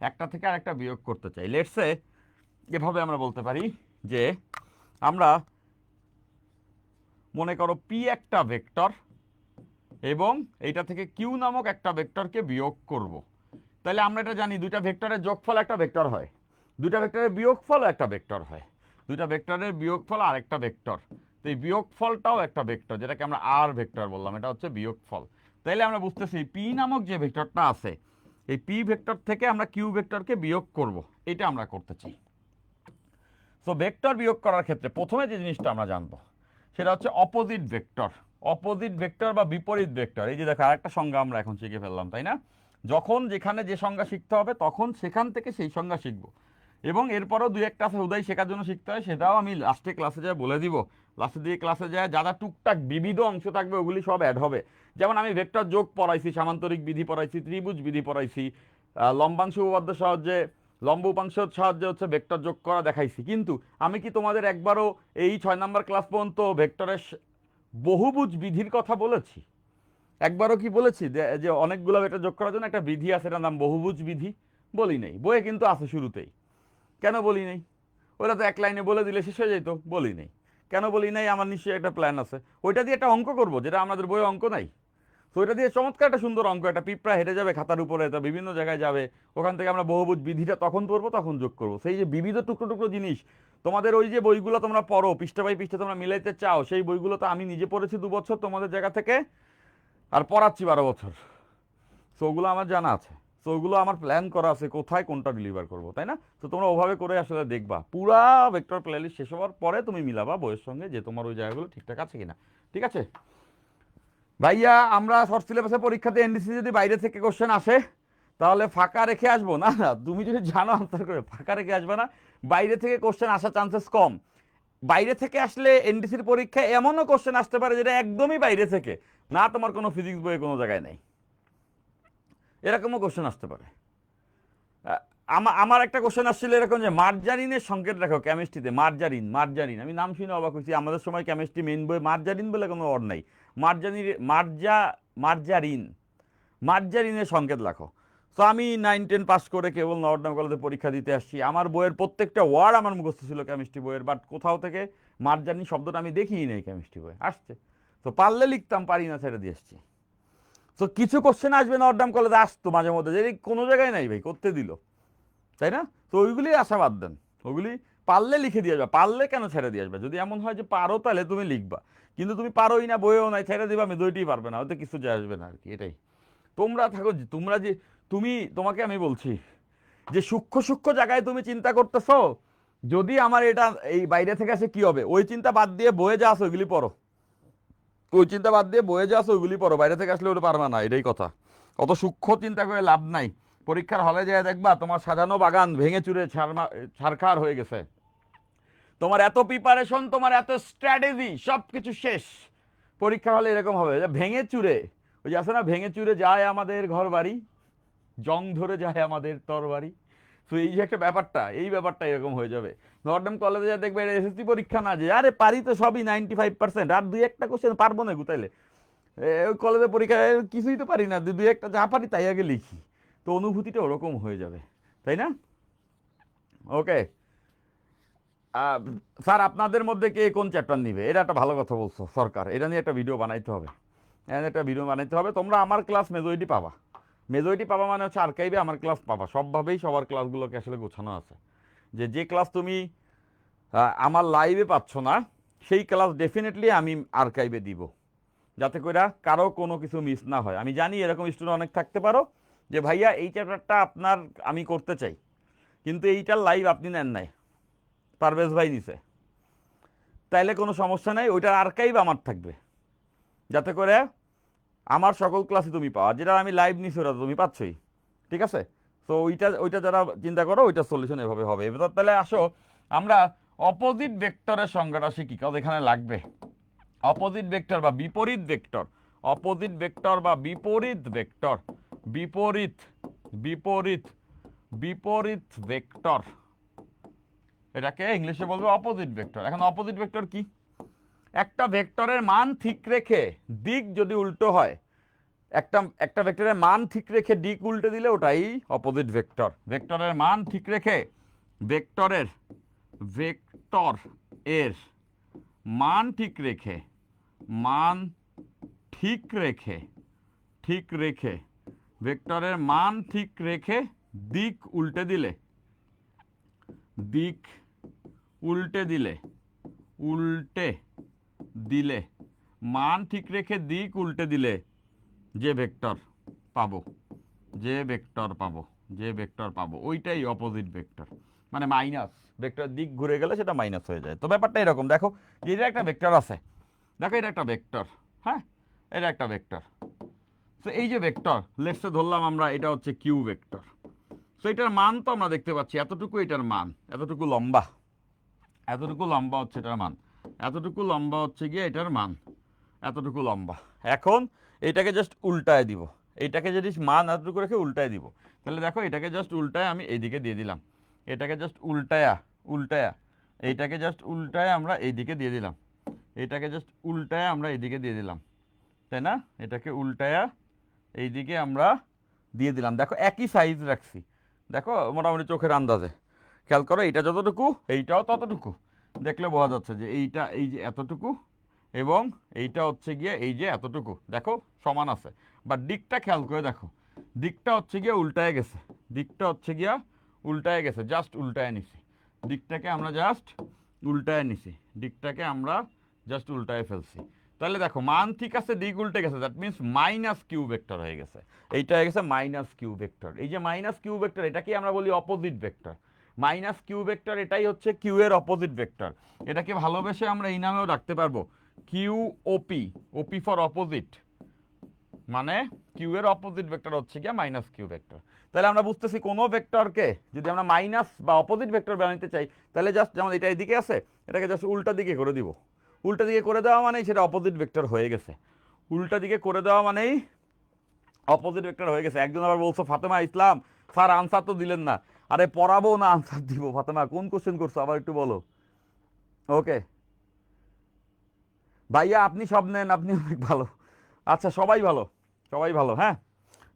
একটা থেকে আরেকটা বিয়োগ করতে চাই। লেটস সে এভাবে আমরা বলতে পারি যে আমরা মনে করো পি একটা ভেক্টর এবং এইটা থেকে কিউ নামক একটা ভেক্টরকে বিয়োগ করব। তাহলে আমরা এটা জানি দুইটা ভেক্টরের যোগফল একটা ভেক্টর হয়, দুইটা ভেক্টরের বিয়োগফল একটা ভেক্টর হয়, দুইটা ভেক্টরের বিয়োগফল আর একটা ভেক্টর। তো এই বিয়োগফলটাও একটা ভেক্টর, যেটাকে আমরা আর ভেক্টর বললাম, এটা হচ্ছে বিয়োগফল। তাইলে আমরা বুঝতেছি পি নামক যে ভেক্টরটা আছে, এই পি ভেক্টর থেকে আমরা কিউ ভেক্টরকে বিয়োগ করব, এটা আমরা করতে চাই। সো ভেক্টর বিয়োগ করার ক্ষেত্রে প্রথমে যে জিনিসটা আমরা জানবো সেটা হচ্ছে অপোজিট ভেক্টর। অপোজিট ভেক্টর বা বিপরীত ভেক্টর, এই যে দেখো আরেকটা সংজ্ঞা আমরা এখন শিখে ফেললাম, তাই না? যখন যেখানে যে সংজ্ঞা শিখতে হবে তখন সেখান থেকে সেই সংজ্ঞা শিখবো, এবং এরপরও দুই একটা আছে উদয় শেখার জন্য শিখতে হয়, সেটাও আমি লাস্টে ক্লাসে যায় বলে দিব। লাস্টে দিয়ে ক্লাসে যায় যা যা টুকটাক বিবিধ অংশ থাকবে ওগুলি সব অ্যাড হবে। যেমন আমি ভেক্টর যোগ পড়াইছি, সামান্তরিক বিধি পড়াইছি, ত্রিভুজ বিধি পড়াইছি, লম্বাংশ উপপাদ্য সাহায্যে, লম্ব উপাংশের সাহায্যে হচ্ছে ভেক্টর যোগ করা দেখাইছি। কিন্তু আমি কি তোমাদের একবারও এই 6 নম্বর ক্লাস পর্যন্ত ভেক্টরের বহুভুজ বিধির কথা বলেছি? একবারও কি বলেছি যে অনেকগুলো ভেক্টর যোগ করার জন্য একটা বিধি আছে, এটার নাম বহুভুজ বিধি? বলি নেই। বইয়ে কিন্তু আছে শুরুতেই। কেন বলি নেই? ওটা তো এক লাইনে বলে দিলে শেষ হয়ে যেত। বলি নেই। কেন বলি নাই? আমার নিশ্চয়ই একটা প্ল্যান আছে। ওইটা দিয়ে একটা অঙ্ক করবো, যেটা আমাদের বইয়ে অঙ্ক নাই। তো ওইটা দিয়ে চমৎকার একটা সুন্দর অঙ্ক, একটা পিঁপড়া হেঁটে যাবে খাতার উপরে, তা বিভিন্ন জায়গায় যাবে, ওখান থেকে আমরা বহুভুজ বিধিটা তখন পড়বো, তখন যোগ করবো। সেই যে বিবিধ টুকরো টুকরো জিনিস, তোমাদের ওই যে বইগুলো তোমরা পড়ো, পৃষ্ঠা বাই পৃষ্ঠা তোমরা মিলাইতে চাও, সেই বইগুলো তো আমি নিজে পড়েছি 2 বছর তোমাদের জায়গা থেকে, আর পড়াচ্ছি 12 বছর। সো ওগুলো আমার জানা আছে। সো ওগুলো আমার প্ল্যান করা আছে কোথায় কোনটা ডেলিভার করবো, তাই না? তো তোমরা ওভাবে করে আসলে দেখবা, পুরা ভেক্টর প্লেলিস্ট শেষ হওয়ার পরে তুমি মিলাবা বইয়ের সঙ্গে যে তোমার ওই জায়গাগুলো ঠিকঠাক আছে কিনা। ঠিক আছে ভাইয়া? আমরা শর্ট সিলেবাসে পরীক্ষাতে এনডিসি যদি বাইরে থেকে কোশ্চেন আসে তাহলে ফাঁকা রেখে আসবো না? না, তুমি যদি জানো আনসার করে, ফাঁকা রেখে আসবে না। বাইরে থেকে কোশ্চেন আসার চান্সেস কম। বাইরে থেকে আসলে এনডিসির পরীক্ষায় এমনও কোশ্চেন আসতে পারে যেটা একদমই বাইরে থেকে, না তোমার কোনো ফিজিক্স বইয়ে কোনো জায়গায় নেই, এরকমও কোশ্চেন আসতে পারে। আমার একটা কোশ্চেন আসছিল এরকম যে মার্জারিনের সংকেত রাখো কেমিস্ট্রিতে। মার্জারিন, মার্জারিন, আমি নাম শুনে অবাক হয়েছি। আমাদের সময় কেমিস্ট্রি মেইন বই মার্জারিন বলে কোনো ওয়ার্ড নাই। মার্জারিন, মার্জারিন, মার্জারিনের সংকেত রাখো। তো আমি 9-10 পাস করে কেবল নর্থ কলেজে পরীক্ষা দিতে আসছি, আমার বইয়ের প্রত্যেকটা ওয়ার্ড আমার মুখস্থ ছিল কেমিস্ট্রি বইয়ের, বাট কোথাও থেকে মার্জারিন শব্দটা আমি দেখিই নেই কেমিস্ট্রি বই আসছে। তো পারলে লিখতাম, পারি না, ছেড়ে দিয়ে আসছি। তো কিছু কোশ্চেন আসবে নর্থ কলেজে, আসতো মাঝে মধ্যে, যে কোনো জায়গায় নাই ভাই, করতে দিল, তাই না? তো ওইগুলি আশাবাদ দেন, ওগুলি পারলে লিখে দিয়ে আসবে, পারলে কেন ছেড়ে দিয়ে আসবে? যদি এমন হয় যে পারো তাহলে তুমি লিখবা, কিন্তু তুমি পারোই না, বইও নাই, ছেড়ে দিবা, আমি দুইটাই পারবে না, হয়তো কিছু যায় আসবে না আর কি। এটাই তোমরা থাকো, তোমরা যে তোমাকে আমি বলছি যে সূক্ষ্ম সূক্ষ্ম জায়গায় তুমি চিন্তা করতেছো, যদি আমার এটা এই বাইরে থেকে আসে কি হবে, ওই চিন্তা বাদ দিয়ে বয়ে যা আসো ওইগুলি পড়ো, ওই চিন্তা বাদ দিয়ে বয়ে যা আসো ওইগুলি পড়ো, বাইরে থেকে আসলে ওটা পারবা না, এটাই কথা। অত সূক্ষ্ম চিন্তা করে লাভ নাই। পরীক্ষার হলে যায় দেখবা তোমার সাজানো বাগান ভেঙে চুরে ছারখার হয়ে গেছে। তোমার এত প্রিপারেশন, তোমার এত স্ট্র্যাটেজি, সব কিছু শেষ। পরীক্ষার হলে এরকম হবে যে ভেঙে চুরে, ওই যে আছে না, ভেঙে চুরে যায় আমাদের ঘর বাড়ি, জং ধরে যায় আমাদের তরবারি। তো এই যে একটা ব্যাপারটা, এই ব্যাপারটা এরকম হয়ে যাবে। নর্ডাম কলেজে যা দেখবে এসএসসি পরীক্ষা না, যে আরে পারি তো সবই 95%, আর দুই একটা কোশ্চেন পারবো না গুতাইলে। ওই কলেজে পরীক্ষায় কিছুই তো পারি না, দুই একটা যা পারি তাই আগে লিখি। তো অনুভূতিটা ওরকম হয়ে যাবে, তাই না? ওকে স্যার, আপনাদের মধ্যে কে কোন চ্যাপ্টার নিবে, এটা একটা ভালো কথা বলছো। সরকার এটা নিয়ে একটা ভিডিও বানাইতে হবে, একটা ভিডিও বানাইতে হবে। তোমরা আমার ক্লাস মেজরিটি পাবা, মেজরিটি পাবা মানে হচ্ছে আর্কাইভে আমার ক্লাস পাবা। সবভাবেই সবার ক্লাসগুলোকে আসলে গোছানো আছে, যে যে ক্লাস তুমি আমার লাইভে পাচ্ছ না, সেই ক্লাস ডেফিনেটলি আমি আর্কাইভে দিব, যাতে করে কারো কোনো কিছু মিস না হয়। আমি জানি এরকম স্টুডেন্ট অনেক থাকতে পারো যে ভাইয়া এই চ্যাপ্টারটা আপনার আমি করতে চাই, কিন্তু এইটার লাইভ আপনি নেন নাই, পারভেজ ভাই নিছে, তাইলে কোনো সমস্যা নেই, ওইটার আর্কাইভ আমার থাকবে, যাতে করে আমার সকল ক্লাসে তুমি পাও। যেটা আমি লাইভ নিছি ওটা তুমি পাচ্ছই, ঠিক আছে? তো ওইটা ওইটা যারা চিন্তা করো, ওইটার সলিউশন এভাবে হবে। এবার তাহলে আসো আমরা অপোজিট ভেক্টরের সংজ্ঞাটা শিখি, কারণ এখানে লাগবে। অপোজিট ভেক্টর বা বিপরীত ভেক্টর, অপোজিট ভেক্টর বা বিপরীত ভেক্টর, বিপরীত, বিপরীত, বিপরীত ভেক্টর, এটাকে ইংলিশে বলবে অপোজিট ভেক্টর। এখন অপোজিট ভেক্টর কি? একটা ভেক্টরের মান ঠিক রেখে দিক যদি উল্টো হয়, একটা একটা ভেক্টরের মান ঠিক রেখে দিক উল্টে দিলে ওটাই অপোজিট ভেক্টর। ভেক্টরের মান ঠিক রেখে, ভেক্টর এর মান ঠিক রেখে মান ঠিক রেখে ভেক্টরের মান ঠিক রেখে দিক উল্টে দিলে উল্টে দিলে মান ঠিক রেখে দিক উল্টে দিলে যে ভেক্টর পাবো ওইটাই অপোজিট ভেক্টর, মানে মাইনাস ভেক্টর দিক ঘুরে গেলে সেটা মাইনাস হয়ে যায়। তো ব্যাপারটা এরকম, দেখো এটা একটা ভেক্টর আছে, দেখো এটা একটা ভেক্টর, হ্যাঁ এটা একটা ভেক্টর। তো এই যে ভেক্টর লেটসে ধরলাম আমরা এটা হচ্ছে কিউ ভেক্টর। তো এটার মান তো আমরা দেখতে পাচ্ছি এতটুকু, এটার মান এতটুকু লম্বা হচ্ছে এটার মান, এতটুকু লম্বা হচ্ছে গিয়ে এটার মান, এতটুকু লম্বা। এখন এটাকে জাস্ট উল্টায় দিব, এইটাকে যদি মান এতটুকু রেখে উল্টায় দিব, তাহলে দেখো এটাকে জাস্ট উল্টায় আমি এইদিকে দিয়ে দিলাম, এটাকে জাস্ট উল্টায়া এইটাকে জাস্ট উল্টায় আমরা এইদিকে দিয়ে দিলাম, এটাকে জাস্ট উল্টায় আমরা এইদিকে দিয়ে দিলাম, তাই না? এটাকে উল্টায়া এইদিকে আমরা দিয়ে দিলাম। দেখো একই সাইজ রাখছি, দেখো মোটামুটি চোখের আন্দাজে খেয়াল করো, এইটা যতটুকু এইটাও ততটুকু, দেখলে বোঝা যাচ্ছে যে এইটা এই যে এতটুকু এবং এইটা হচ্ছে গিয়ে এই যে এতটুকু, দেখো সমান আছে। বা দিকটা খেয়াল করে দেখো, দিকটা হচ্ছে গিয়ে উল্টায় গেছে, জাস্ট উল্টায় নিছি দিকটাকে আমরা, জাস্ট উল্টায় ফেলছি। তাহলে দেখো মান ঠিক আছে, দিক উল্টে গেছে, that means minus Q vector হয়ে গেছে, এইটা হয়ে গেছে মাইনাস কিউ ভেক্টর। এই যে মাইনাস কিউ ভেক্টর এটাকে আমরা বলি opposite vector, minus Q vector এটাই হচ্ছে কিউ এর অপোজিট ভেক্টর। এটাকে ভালোবেসে আমরা এই নামেও রাখতে পারবো Q OP, OP for opposite, মানে কিউ এর অপোজিট ভেক্টর হচ্ছে গিয়ে মাইনাস কিউ ভেক্টর। তাহলে আমরা বুঝতেছি কোনো ভেক্টরকে যদি আমরা মাইনাস বা অপোজিট ভেক্টর বানাতে চাই, তাহলে জাস্ট যেমন এটা এদিকে আছে এটাকে জাস্ট উল্টা দিকে করে দিব, উল্টা দিকে করে দেওয়া মানেই সেটা অপোজিট ভেক্টর হয়ে গেছে, উল্টা দিকে করে দেওয়া মানেই অপোজিট ভেক্টর হয়ে গেছে। একজন আবার বলছো ফাতেমা ইসলাম স্যার আনসার তো দিলেন না, আরে পড়াবো না আনসার দিব? ফাতেমা কোন কোশ্চেন করছো আবার একটু বলো। ওকে ভাইয়া আপনি সব নেন, আপনি অনেক ভালো। আচ্ছা সবাই ভালো হ্যাঁ।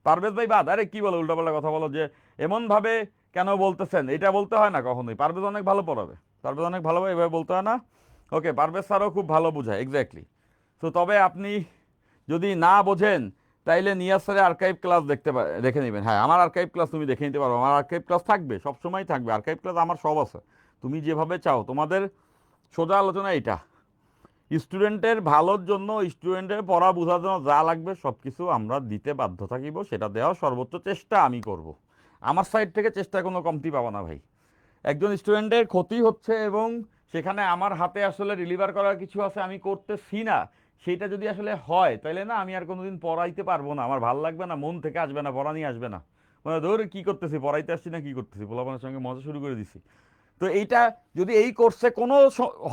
পারভেজ ভাই বাদ, আরে কি বলো উল্টাপাল্টা কথা বলো, যে এমনভাবে কেন বলতেছেন, এটা বলতে হয় না কখনোই। পারভেজ অনেক ভালো পড়াবে, পারভেজ অনেক ভালো, এভাবে বলতে হয় না। ওকে পারভেজ স্যারও খুব ভালো বোঝায়, এক্স্যাক্টলি। তো তবে আপনি যদি না বোঝেন তাইলে নিয়াজ স্যারের আর্কাইভ ক্লাস দেখে নেবেন। হ্যাঁ আমার আর্কাইভ ক্লাস তুমি দেখে নিতে পারো, আমার আর্কাইভ ক্লাস থাকবে, সবসময় থাকবে আর্কাইভ ক্লাস, আমার সব আছে। তুমি যেভাবে চাও, তোমাদের সোজা আলোচনা এটা, স্টুডেন্টের ভালোর জন্য, স্টুডেন্টের পড়া বোঝার জন্য যা লাগবে সব কিছু আমরা দিতে বাধ্য থাকিব, সেটা দেওয়ার সর্বোচ্চ চেষ্টা আমি করব। আমার সাইড থেকে চেষ্টা কোনো কমতি পাবো না ভাই। একজন স্টুডেন্টের ক্ষতি হচ্ছে এবং সেখানে আমার হাতে আসলে রিলিভার করার কিছু আছে, আমি করতেছি না, সেইটা যদি আসলে হয় তাহলে না আমি আর কোনোদিন পড়াইতে পারবো না, আমার ভালো লাগবে না, মন থেকে আসবে না, পড়া নিয়ে আসবে না, মানে ধর কী করতেছি, পড়াইতে আসছি না কি করতেছি, পোলাপানের সঙ্গে মজা শুরু করে দিছি। তো এইটা যদি এই কোর্সে কোনো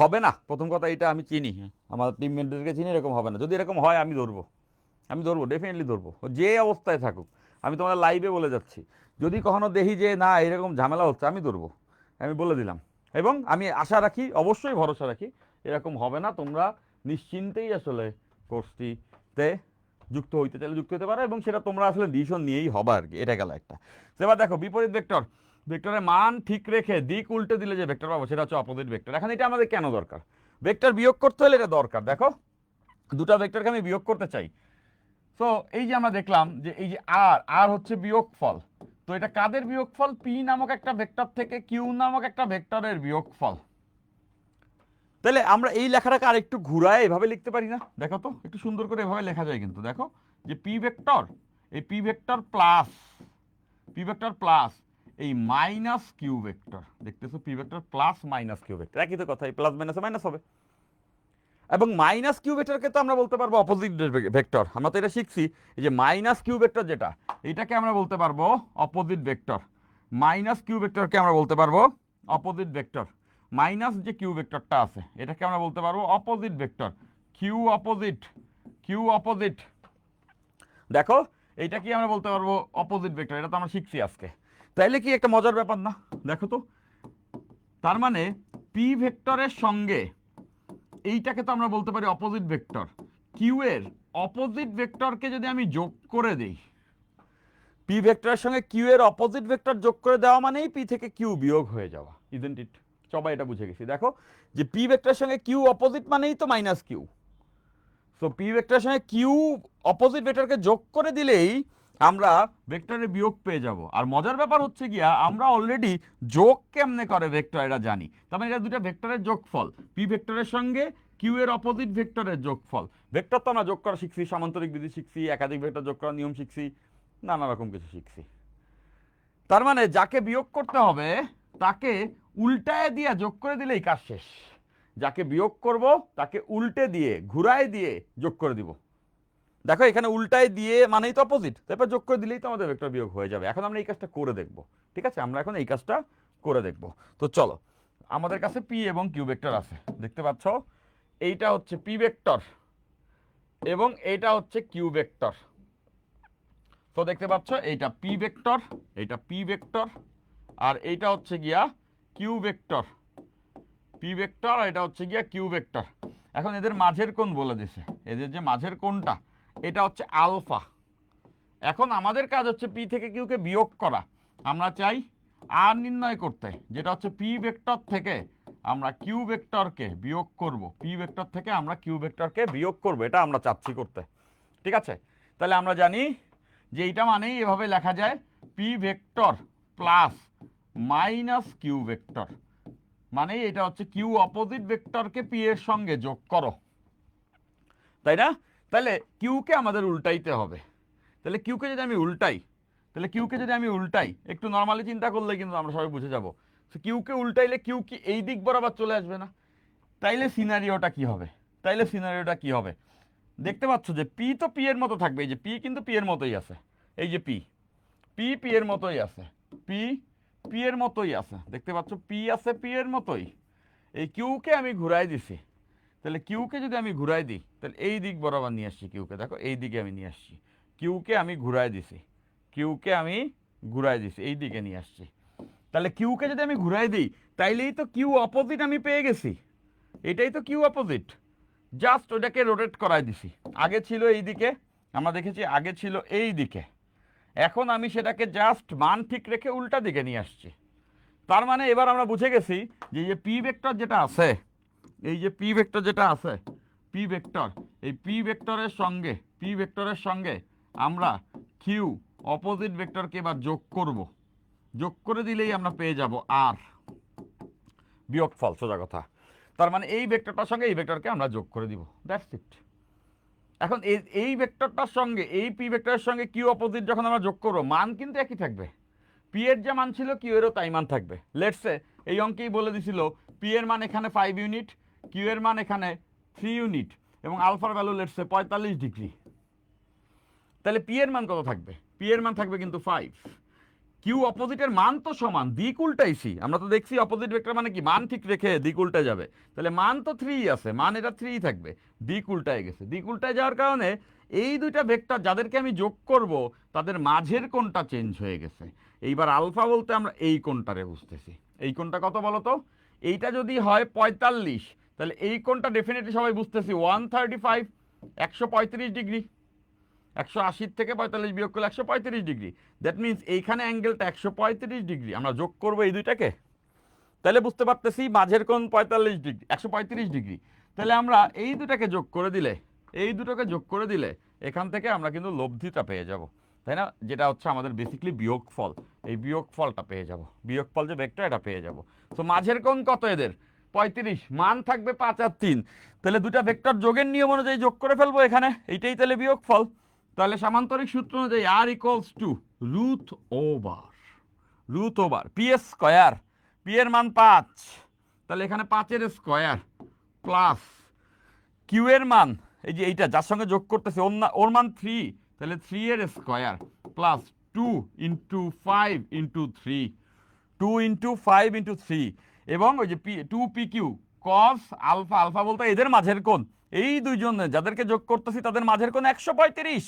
হবে না, প্রথম কথা এটা আমি চিনি, আমার টিম মেম্বারদেরকে চিনি, এরকম হবে না। যদি এরকম হয় আমি ধরবো ডেফিনেটলি ধরবো, যে অবস্থায় থাকুক। আমি তোমাদের লাইভে বলে যাচ্ছি, যদি কখনো দেখি যে না এরকম ঝামেলা হচ্ছে আমি ধরবো, আমি বলে দিলাম। এবং আমি আশা রাখি, অবশ্যই ভরসা রাখি এরকম হবে না, তোমরা নিশ্চিন্তেই আসলে কোর্সটিতে যুক্ত হইতে চাইলে যুক্ত হতে পারো, এবং সেটা তোমরা আসলে ডিসিশন নিয়েই হবে আর কি, এটা গেল একটা। এবার দেখো বিপরীত ভেক্টর, ভেক্টরের মান ঠিক রেখে দিক উল্টে দিলে যে ভেক্টর পাবো সেটা হচ্ছে অপোজিট ভেক্টর। এখন এটা আমাদের কেন দরকার? ভেক্টর বিয়োগ করতে হলে এটা দরকার। দেখো দুটা ভেক্টরকে আমি বিয়োগ করতে চাই, তো এই যে আমরা দেখলাম যে এই যে আর আর হচ্ছে বিয়োগফল, তো এটা কাদের বিয়োগফল? পি নামক একটা ভেক্টর থেকে কিউ নামক একটা ভেক্টরের বিয়োগফল। তাহলে আমরা এই লেখাটাকে আর একটু ঘুরায় এভাবে লিখতে পারি না? দেখো তো একটু সুন্দর করে এভাবে লেখা যায় কিন্তু, দেখো যে পি ভেক্টর, এই পি ভেক্টর প্লাস এই মাইনাস কিউ ভেক্টর, দেখতেছো P vector plus minus Q vector, একই তো কথা, এই প্লাস মাইনাসে মাইনাস হবে। এবং মাইনাস কিউ ভেক্টরকে তো আমরা বলতে পারবো অপোজিট ভেক্টর, আমরা তো এটা শিখছি। এই যে মাইনাস কিউ ভেক্টর যেটা, এটাকে আমরা বলতে পারবো অপোজিট ভেক্টর, মাইনাস কিউ ভেক্টরকে আমরা বলতে পারবো অপোজিট ভেক্টর। মাইনাস যে কিউ ভেক্টরটা আছে এটাকে আমরা বলতে পারবো অপোজিট ভেক্টর, কিউ অপোজিট। দেখো এইটা কি আমরা বলতে পারবো অপোজিট ভেক্টর, এটা তো আমরা শিখছি আজকে। তাইলে কি একটা মজার ব্যাপার না? দেখো তো, তার মানে পি ভেক্টরের সঙ্গে এইটাকে তো আমরা বলতে পারি অপোজিট ভেক্টর, কিউ এর অপোজিট ভেক্টরকে যদি আমি যোগ করে দিই, পি ভেক্টরের সঙ্গে কিউ এর অপোজিট ভেক্টর যোগ করে দেওয়া মানেই পি থেকে কিউ বিয়োগ হয়ে যাওয়া, ইজন্ট ইট? সবাই এটা বুঝে গেছি। দেখো যে পি ভেক্টরের সঙ্গে কিউ অপোজিট মানেই তো মাইনাস কিউ, সো পি ভেক্টরের সঙ্গে কিউ অপোজিট ভেক্টরকে যোগ করে দিলেই আমরা ভেক্টরের বিয়োগ পেয়ে যাব। আর মজার ব্যাপার হচ্ছে গিয়া আমরা অলরেডি যোগ কেমনে করে ভেক্টর এটা জানি। তার মানে এটা দুটো ভেক্টরের যোগফল, পি ভেক্টরের সঙ্গে কিউ এর অপোজিট ভেক্টরের যোগফল। ভেক্টর তো আমরা যোগ করা শিখছি, সামান্তরিক বিধি শিখছি, একাধিক ভেক্টর যোগ করার নিয়ম শিখছি, নানা রকম কিছু শিখছি। তার মানে যাকে বিয়োগ করতে হবে তাকে উল্টায় দিয়ে যোগ করে দিলেই কাজ শেষ। যাকে বিয়োগ করব তাকে উল্টে দিয়ে ঘুরায় দিয়ে যোগ করে দিব। দেখো এখানে উল্টায় দিয়ে মানেই তো অপোজিট, তারপর যোগ করে দিলেই তো আমাদের ভেক্টর বিয়োগ হয়ে যাবে। এখন আমরা এই কাজটা করে দেখব, ঠিক আছে? আমরা এখন এই কাজটা করে দেখব। তো চলো, আমাদের কাছে পি এবং কিউ ভেক্টর আছে, দেখতে পাচ্ছ? এইটা হচ্ছে পি ভেক্টর এবং এইটা হচ্ছে কিউ ভেক্টর। তো দেখতে পাচ্ছ এইটা পি ভেক্টর, এইটা পি ভেক্টর, আর এইটা হচ্ছে গিয়া কিউ ভেক্টর। পি ভেক্টর আর এটা হচ্ছে গিয়া কিউ ভেক্টর। এখন এদের মাঝের কোণ বলে দিছে, এদের যে মাঝের কোণটা এটা হচ্ছে আলফা। এখন আমাদের কাজ হচ্ছে পি থেকে কিউকে বিয়োগ করা। আমরা চাই আর নির্ণয় করতে, যেটা হচ্ছে পি ভেক্টর থেকে আমরা কিউ ভেক্টরকে বিয়োগ করব। পি ভেক্টর থেকে আমরা কিউ ভেক্টরকে বিয়োগ করব, এটা আমরা চাচ্ছি করতে, ঠিক আছে? তাহলে আমরা জানি যে এইটা মানেই এভাবে লেখা যায় P vector plus minus Q vector, মানে এটা হচ্ছে কিউ অপোজিট ভেক্টরকে পি এর সঙ্গে যোগ করো, তাই না? তাহলে কিউকে আমাদের উল্টাইতে হবে। তাহলে কিউকে যদি আমি উল্টাই, একটু নর্মালি চিন্তা করলে কিন্তু আমরা সবাই বুঝে যাব। কিউকে উল্টাইলে কিউ কি এই দিক বরাবর চলে আসবে না? তাইলে সিনারিওটা কি হবে? দেখতে পাচ্ছ যে পি তো পি এর মতো থাকবে, এই যে পি কিন্তু পি এর মতোই আছে, এই যে পি পি এর মতোই আছে, পি এর মতোই আছে, দেখতে পাচ্ছ পি আছে পি এর মতোই। এই কিউকে আমি ঘুরাই দিছি, তাহলে কিউকে যদি আমি ঘুরাই দিই তাহলে এই দিক বরাবর নিয়ে আসছি কিউকে, দেখো এই দিকে আমি নিয়ে আসছি, কিউকে আমি ঘুরাই দিছি, এই দিকে নিয়ে আসছি। তাহলে কিউকে যদি আমি ঘুরাই দিই তাইলেই তো কিউ অপোজিট আমি পেয়ে গেছি, এটাই তো কিউ অপোজিট। জাস্ট ওটাকে রোটেট করাই দিছি, আগে ছিল এই দিকে, আমরা দেখেছি আগে ছিল এই দিকে, এখন আমি সেটাকে জাস্ট মান ঠিক রেখে উল্টা দিকে নিয়ে আসছি। তার মানে এবার আমরা বুঝে গেছি যে এই যে পি ভেক্টর যেটা আছে, এই যে পি ভেক্টর যেটা আছে, পি ভেক্টর, এই পি ভেক্টরের সঙ্গে আমরা কিউ অপোজিট ভেক্টরকে এবার যোগ করব। যোগ করে দিলেই আমরা পেয়ে যাব আর বিয়োগফল, সোজা কথা। তার মানে এই ভেক্টরটার সঙ্গে এই ভেক্টরকে আমরা যোগ করে দিব, দ্যাটস ইট। এখন এই ভেক্টরটার সঙ্গে এই পি ভেক্টরের সঙ্গে কিউ অপোজিট যখন আমরা যোগ করবো, মান কিন্তু একই থাকবে। পি এর যে মান ছিল কিউ এরও তাই মান থাকবে। লেটসে এই অঙ্কেই বলে দিছিল পি এর মান এখানে 5 ইউনিট, কিউ এর মান এখানে 3 ইউনিট এবং আলফার ভ্যালু লেটসে 45 ডিগ্রি। তাহলে পি এর মান কত থাকবে? পি এর মান থাকবে কিন্তু 5। কিউ অপোজিটের মান তো সমান, দিক উল্টাইছি, আমরা তো দেখছি অপোজিট ভেক্টর মানে কি মান ঠিক রেখে দিক উল্টে যাবে। তাহলে মান তো 3 আছে, মান এটা 3 থাকবে, দিক উল্টায় গেছে। দিক উল্টায় যাওয়ার কারণে এই দুইটা ভেক্টর যাদেরকে আমি যোগ করব তাদের মাঝের কোণটা চেঞ্জ হয়ে গেছে। এইবার আলফা বলতে আমরা এই কোণটারে বুঝতেছি। এই কোণটা কত বলো তো? এইটা যদি হয় 45, তাহলে এই কোণটা ডেফিনেটলি সবাই বুঝতেছি 135, 135 ডিগ্রি। 180 থেকে 45 বিয়োগ করলে 135 ডিগ্রি। দ্যাট মিনস এইখানে অ্যাঙ্গেলটা 135 ডিগ্রি। আমরা যোগ করবো এই দুইটাকে, তাহলে বুঝতে পারতেছি মাঝের কোণ 45 ডিগ্রি, 135 ডিগ্রি। তাহলে আমরা এই দুটাকে যোগ করে দিলে এখান থেকে আমরা কিন্তু লব্ধিটা পেয়ে যাব, তাই না? যেটা হচ্ছে আমাদের বেসিক্যালি বিয়োগফল, এই বিয়োগফলটা পেয়ে যাব, বিয়োগফল যে ভেক্টর এটা পেয়ে যাব। তো মাঝের কোণ কত এদের? 35, মান থাকবে 5 আর 3। তাহলে দুটা ভেক্টর যোগের নিয়ম অনুযায়ী যোগ করে ফেলবো এখানে, এইটাই তাহলে বিয়োগফল। তাহলে সামান্তরিক সূত্র অনুযায়ী R equals to root over P square, P এর মান 5, তাহলে এখানে 5 এর স্কয়ার প্লাস কিউ এর মান এই যে এইটা যার সঙ্গে যোগ করতেছে ওর মান 3, তাহলে 3 এর square plus 2 into 5 into 3, 2 into 5 into 3, এবং ওই যে two P Q cos alpha, alpha বলতে এদের মাঝের কোণ, এই দুইজন যাদেরকে যোগ করতেছি তাদের মাঝের কোণ 135,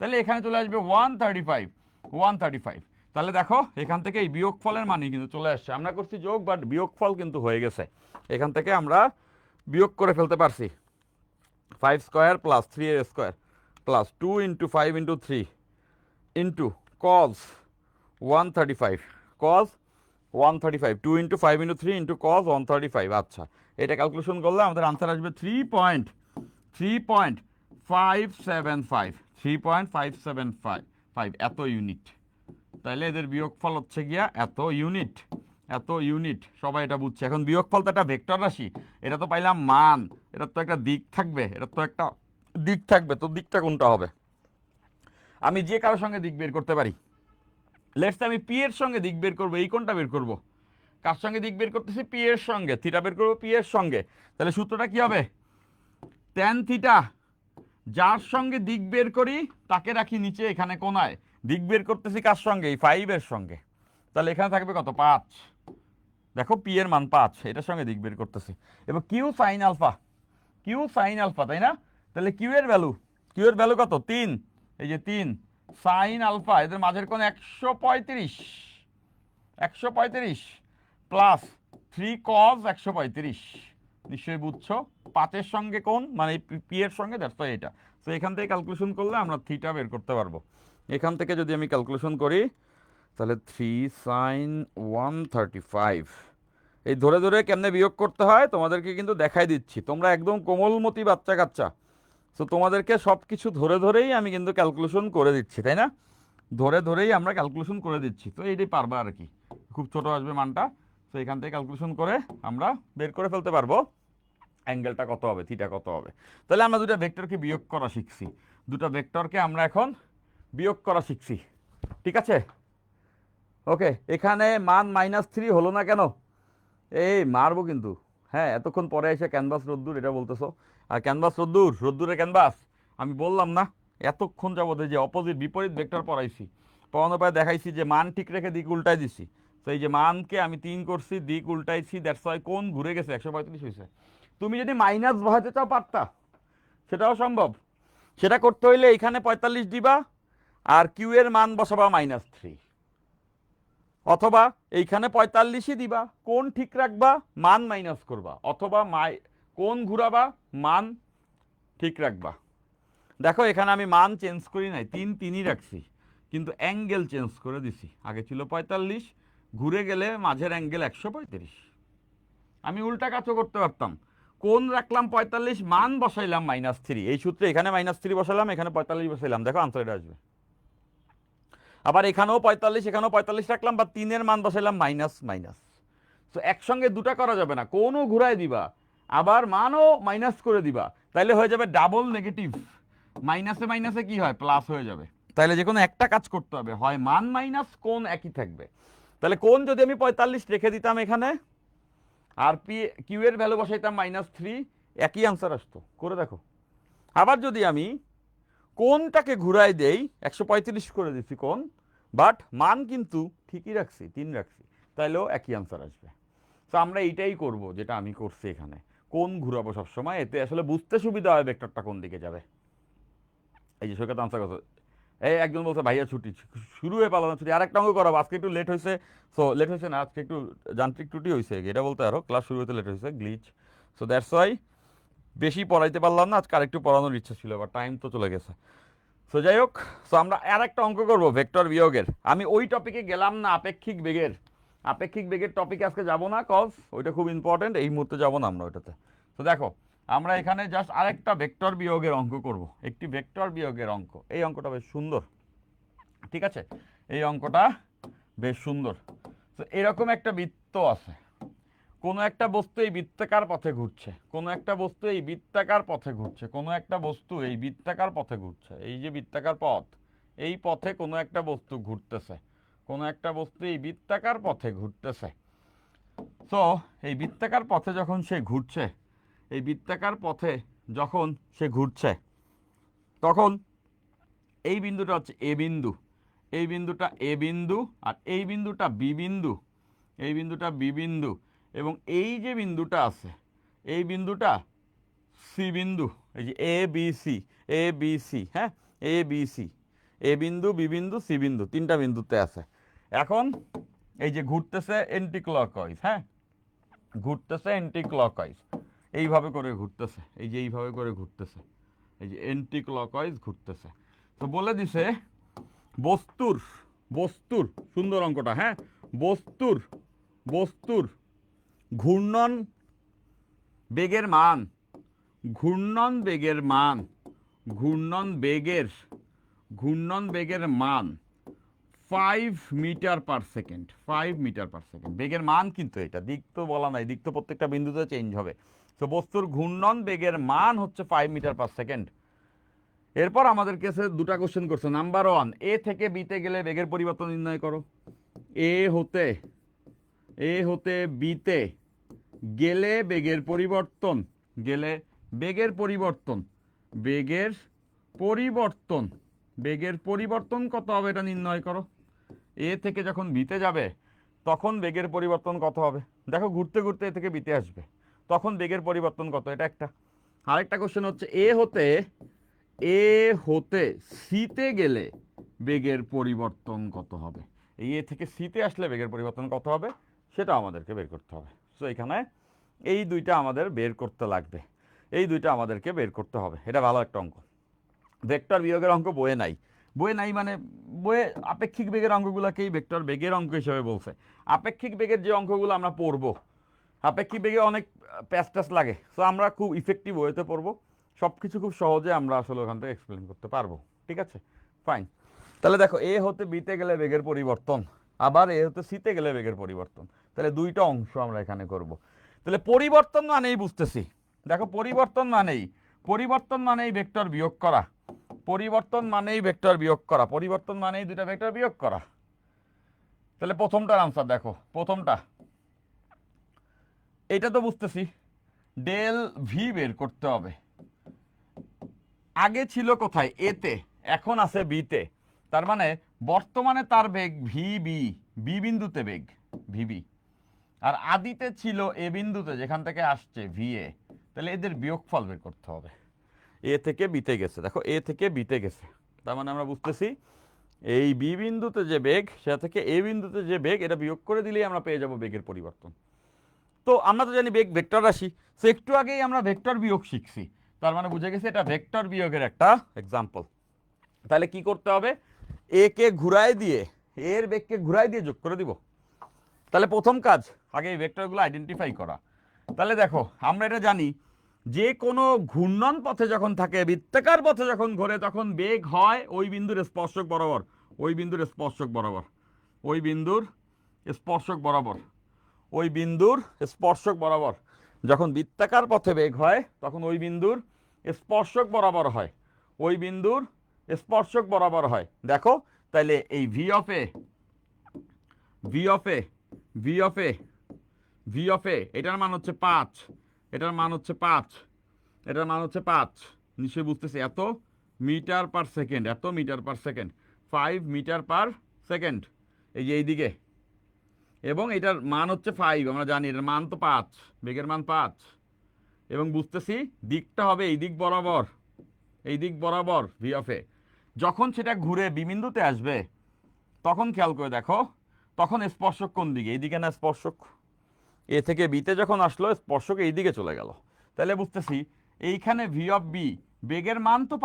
তাহলে এখানে চলে আসবে 135। তাহলে দেখো এখান থেকে এই বিয়োগফলের মানই কিন্তু চলে আসছে। আমরা করছি যোগ, বাট বিয়োগফল কিন্তু হয়ে গেছে। এখান থেকে আমরা বিয়োগ করে ফেলতে পারছি 5 স্কয়ার প্লাস 3 এর square plus 2 into 5 into 3 into cos 135, 2 into 5 into 3 into cos 135। আচ্ছা, এটা ক্যালকুলেশন করলে আমাদের আনসার আসবে 3.3 3.575 3.575 এত ইউনিট। তাহলে এদের বিয়োগফল হচ্ছে গিয়া এত ইউনিট, এত ইউনিট। সবাই এটা বুঝছে। এখন বিয়োগফল তো একটা ভেক্টর রাশি, এটা তো পাইলাম মান, এটার তো একটা দিক থাকবে, এটার তো একটা দিক থাকবে, তো দিকটা কোনটা হবে? আমি যে কারোর সঙ্গে দিক বের করতে পারি। লেটস আমি পি এর সঙ্গে দিক বের করবো, এই কোনটা বের করব? কার সঙ্গে দিক বের করতেছি? পি এর সঙ্গে। থিটা বের করবো পি এর সঙ্গে। তাহলে সূত্রটা কি হবে? ট্যান থিটা, যার সঙ্গে দিক বের করি তাকে রাখি নিচে এখানে কোনায়। দিক বের করতেছি কার সঙ্গে? এই 5 এর সঙ্গে। তাহলে এখানে থাকবে কত? 5। দেখো পি এর মান 5, এটার সঙ্গে দিক বের করতেছি। এবার Q sine alpha, Q sine alpha, তাই না? তাহলে কিউ এর ভ্যালু, কিউ এর ভ্যালু কত? 3। এই যে 3 সাইন আলফা, এদের মাঝের কোণ 135, 135 প্লাস 3 কজ 135। নিশ্চয়ই বুঝছো, 5-এর সঙ্গে কোণ মানে পি এর সঙ্গে, দ্যাটস ওয়াই এটা। তো এখান থেকে ক্যালকুলেশন করলে আমরা থিটা বের করতে পারবো। এখান থেকে যদি আমি ক্যালকুলেশন করি তাহলে 3 সাইন 135। এই ধরে ধরে কেমনে বিয়োগ করতে হয় তোমাদেরকে কিন্তু দেখাই দিচ্ছি। তোমরা একদম কোমলমতি বাচ্চা কাচ্চা, তো তোমাদেরকে সব কিছু ধরে ধরেই আমি কিন্তু ক্যালকুলেশন করে দিচ্ছি, তাই না? ধরে ধরেই আমরা ক্যালকুলেশন করে দিচ্ছি। তো এইটাই পারবা আর কি, খুব ছোট আসবে মানটা। তো এখান থেকে ক্যালকুলেশন করে আমরা বের করে ফেলতে পারবো অ্যাঙ্গেলটা কত হবে, থিটা কত হবে। তাহলে আমরা দুটো ভেক্টরকে বিয়োগ করা শিখছি, দুটো ভেক্টরকে আমরা এখন বিয়োগ করা শিখছি। ঠিক আছে, ওকে। এখানে মান -3 হলো না কেন? এই মারবো কিন্তু। হ্যাঁ, এতক্ষণ পরে এসে ক্যানভাস রোদ্দুর এটা বলতেছো। আর ক্যানভাস রোদ্দুর, রোদ্দুরে ক্যানভাস, আমি বললাম না এতক্ষণ যাবত যে অপোজিট বিপরীত ভেক্টর পড়াইছি, পড়ানোর পরে দেখাইছি যে মান ঠিক রেখে দিক উল্টাই দিছি। তো এই যে মানকে আমি 3 করছি, দিক উল্টাইছি, দ্যাটস ওয়াই কোণ ঘুরে গেছে 135 হয়েছে। তুমি যদি মাইনাস বসাতে চাও পারতা, সেটাও সম্ভব। সেটা করতে হইলে এখানে 45 দিবা আর কিউ এর মান বসাবা -3, অথবা এইখানে 45ই দিবা, কোণ ঠিক রাখবা, মান মাইনাস করবা, অথবা কোণ ঘুরাবা, মান ঠিক রাখবা। দেখো এখানে আমি মান চেঞ্জ করি নাই, 3 রাখছি, কিন্তু অ্যাঙ্গেল চেঞ্জ করে দিছি। আগে ছিল 45, ঘুরে গেলে মাঝের অ্যাঙ্গেল 135। আমি উল্টা কাজও করতে পারতাম, কোণ রাখলাম 45, মান বসাইলাম -3। এই সূত্রে এখানে -3 বসালাম, এখানে 45 বসাইলাম, দেখো আনসার এটা আসবে। আবার এখানেও 45, এখানেও 45 রাখলাম, বা 3-এর মান বসাইলাম মাইনাস মাইনাস। তো একসঙ্গে দুটা করা যাবে না, কোনও ঘুরাই দিবা আবার মানও মাইনাস করে দিবা, তাইলে হয়ে যাবে ডাবল নেগেটিভ। মাইনাসে মাইনাসে কি হয়? প্লাস হয়ে যাবে। তাইলে যে কোনো একটা কাজ করতে হবে, হয় মান মাইনাস কোণ একই থাকবে। তাহলে কোণ যদি আমি 45 রেখে দিতাম এখানে, আর কিউ এর ভ্যালু বসাইতাম -3, একই আনসার আসতো। করে দেখো। আবার যদি আমি কোণটাকে ঘুরাই দেই, 135 করে দিচ্ছি কোণ, বাট মান কিন্তু ঠিকই রাখছি, 3 রাখছি, তাইলেও একই আনসার আসবে। তো আমরা এইটাই করব যেটা আমি করছি এখানে, কোণ ঘুরাবো সবসময়, এতে আসলে বুঝতে সুবিধা হয় ভেক্টরটা কোন দিকে যাবে। এই যে সৈকত আনসার কথা, এই একজন বলছে ভাইয়া ছুটি শুরু হয়ে পালানো ছুটি, আরেকটা অঙ্ক করাবো, আজকে একটু লেট হয়েছে। সো লেট হয়েছে না, আজকে একটু যান্ত্রিক ত্রুটি হয়েছে, এটা বলতে আরো ক্লাস শুরু হতে লেট হয়েছে, গ্লিচ। সো দ্যাটস ওয়াই বেশি পড়াইতে পারলাম না আজকে, আরেকটু পড়ানোর ইচ্ছা ছিল, বা টাইম তো চলে গেছে। সো যাই হোক, সো আমরা আর একটা অঙ্ক করবো ভেক্টর বিয়োগের। আমি ওই টপিকে গেলাম না, আপেক্ষিক বেগের। আপেক্ষিক বেগের টপিকে আজকে যাব না, কজ ওইটা খুব ইম্পর্টেন্ট, এই মুহূর্তে যাব না আমরা ওইটাতে। তো দেখো আমরা এখানে জাস্ট আরেকটা ভেক্টর বিয়োগের অঙ্ক করব, একটি ভেক্টর বিয়োগের অঙ্ক। এই অঙ্কটা বেশ সুন্দর, ঠিক আছে? এই অঙ্কটা বেশ সুন্দর। তো এরকম একটা বৃত্ত আছে, কোনো একটা বস্তু এই বৃত্তাকার পথে ঘুরছে, কোনো একটা বস্তু এই বৃত্তাকার পথে ঘুরছে, কোনো একটা বস্তু এই বৃত্তাকার পথে ঘুরছে। এই যে বৃত্তাকার পথ, এই পথে কোনো একটা বস্তু ঘুরতেছে, কোনো একটা বস্তু এই বৃত্তাকার পথে ঘুরতেছে। তো এই বৃত্তাকার পথে যখন সে ঘুরছে, এই বৃত্তাকার পথে যখন সে ঘুরছে, তখন এই বিন্দুটা হচ্ছে এ বিন্দু, এই বিন্দুটা এ বিন্দু, আর এই বিন্দুটা বি বিন্দু, এই বিন্দুটা বি বিন্দু, এবং এই যে বিন্দুটা আছে এই বিন্দুটা সি বিন্দু। এই যে A B C, A B C, হ্যাঁ, এ বি সি, এ বিন্দু, বি বিন্দু, সি বিন্দু, 3টা বিন্দুতে আছে। এখন এই যে ঘুরতেছে এন্টি ক্লকওয়াইজ, হ্যাঁ, ঘুরতেছে এন্টি ক্লকওয়াইজ, এইভাবে করে ঘুরতেছে, এই যে এইভাবে করে ঘুরতেছে, এই যে এন্টি ক্লকওয়াইজ ঘুরতেছে। তো বলে দিছে বস্তুর, বস্তুর, সুন্দর অঙ্কটা, হ্যাঁ, বস্তুর, বস্তুর ঘূর্ণন বেগের মান, ঘূর্ণন বেগের মান ঘূর্ণন বেগের মান 5 metre per second. 5 metre per second বেগের মান, কিন্তু এটা দিক তো বলা নাই, দিক তো প্রত্যেকটা বিন্দুতে চেঞ্জ হবে। তো বস্তুর ঘূর্ণন বেগের মান হচ্ছে 5 মিটার পার সেকেন্ড। এরপর আমাদের কাছে দুটা কোশ্চেন করছে। নাম্বার 1, এ থেকে বিতে গেলে বেগের পরিবর্তন নির্ণয় করো। এ হতে বিতে গেলে বেগের পরিবর্তন, বেগের পরিবর্তন কত হবে এটা নির্ণয় করো। এ থেকে যখন বিতে যাবে তখন বেগের পরিবর্তন কত হবে। দেখো ঘুরতে ঘুরতে এ থেকে বিতে আসবে, তখন বেগের পরিবর্তন কত, এটা একটা। আরেকটা কোশ্চেন হচ্ছে এ হতে সিতে গেলে বেগের পরিবর্তন কত হবে। এই এ থেকে সিতে আসলে বেগের পরিবর্তন কত হবে সেটা আমাদেরকে বের করতে হবে। সো এখানে এই দুইটা আমাদের বের করতে লাগবে, এই দুইটা আমাদেরকে বের করতে হবে। এটা ভালো একটা অঙ্ক। ভেক্টর বিয়োগের অঙ্ক বইয়ে নাই, মানে বইয়ে আপেক্ষিক বেগের অঙ্কগুলোকেই ভেক্টর বেগের অঙ্ক হিসেবে বলছে। আপেক্ষিক বেগের যে অঙ্কগুলো আমরা পড়বো, আপেক্ষিক বেগে অনেক প্যাচ লাগে। সো আমরা খুব ইফেক্টিভ ওয়েতে পড়বো, সব কিছু খুব সহজে আমরা আসলে ওখান থেকে এক্সপ্লেন করতে পারবো। ঠিক আছে, ফাইন। তাহলে দেখো এ হতে বিতে গেলে বেগের পরিবর্তন, আবার এ হতে সিতে গেলে বেগের পরিবর্তন। তাহলে দুইটা অংশ আমরা এখানে করব। তাহলে পরিবর্তন মানেই বুঝতেছি, দেখো পরিবর্তন মানেই ভেক্টর বিয়োগ করা, পরিবর্তন মানেই দুইটা ভেক্টর বিয়োগ করা। তাহলে প্রথমটার আনসার দেখো, প্রথমটা এটা তো বুঝতেছি, ডেল ভি বের করতে হবে। আগে ছিল কোথায়, এতে, এখন আছে বিতে। তার মানে বর্তমানে তার বেগ বি বিন্দুতে বেগ ভিবি, আর আদিতে ছিল এ বিন্দুতে যেখান থেকে আসছে ভিএ। তাহলে এদের বিয়োগফল বের করতে হবে। এ থেকে বিতে গেছে, দেখো এ থেকে বিতে গেছে, তার মানে আমরা বুঝতেছি এই বি বিন্দুতে যে বেগ সেটা থেকে এ বিন্দুতে যে বেগ, এটা বিয়োগ করে দিলেই আমরা পেয়ে যাব বেগের পরিবর্তন। তো আমরা তো জানি বেগ ভেক্টর রাশি, সো একটু আগেই আমরা ভেক্টর বিয়োগ শিখছি, তার মানে বুঝে গেছে এটা ভেক্টর বিয়োগের একটা এক্সাম্পল। তাহলে কি করতে হবে, এ কে ঘুরায় দিয়ে, এর বেগকে ঘুরায় দিয়ে যোগ করে দিব। তাহলে প্রথম কাজ আগে এই ভেক্টরগুলো আইডেন্টিফাই করা। তাহলে দেখো আমরা এটা জানি, যে কোনো ঘূর্ণন পথে যখন থাকে, বৃত্তাকার পথে যখন ঘোরে, তখন বেগ হয় ওই বিন্দুর স্পর্শক বরাবর, ওই বিন্দুর স্পর্শক বরাবর, ওই বিন্দুর স্পর্শক বরাবর, ওই বিন্দুর স্পর্শক বরাবর। যখন বৃত্তাকার পথে বেগ হয় তখন ওই বিন্দুর স্পর্শক বরাবর হয়, ওই বিন্দুর স্পর্শক বরাবর হয়। দেখো তাইলে এই ভি অফ এ এটার মান হচ্ছে 5, এটার মান হচ্ছে 5, এটার মান হচ্ছে 5, নিশ্চয়ই বুঝতেছি, এত metre per second, 5 metre per second, এই যে এইদিকে। এবং এটার মান হচ্ছে 5, আমরা জানি এটার মান তো 5, বেগের মান 5। এবং বুঝতেছি দিকটা হবে এই দিক বরাবর ভি অফ এ। যখন সেটা ঘুরে বিবিন্দুতে আসবে তখন খেয়াল করে দেখো, তখন স্পর্শক কোন দিকে, এইদিকে না স্পর্শক। এ থেকে বিতে যখন আসলো স্পর্শক এই দিকে চলে গেল। তাহলে বুঝতেছি এইখানে ভি অফ বি বেগের মান তো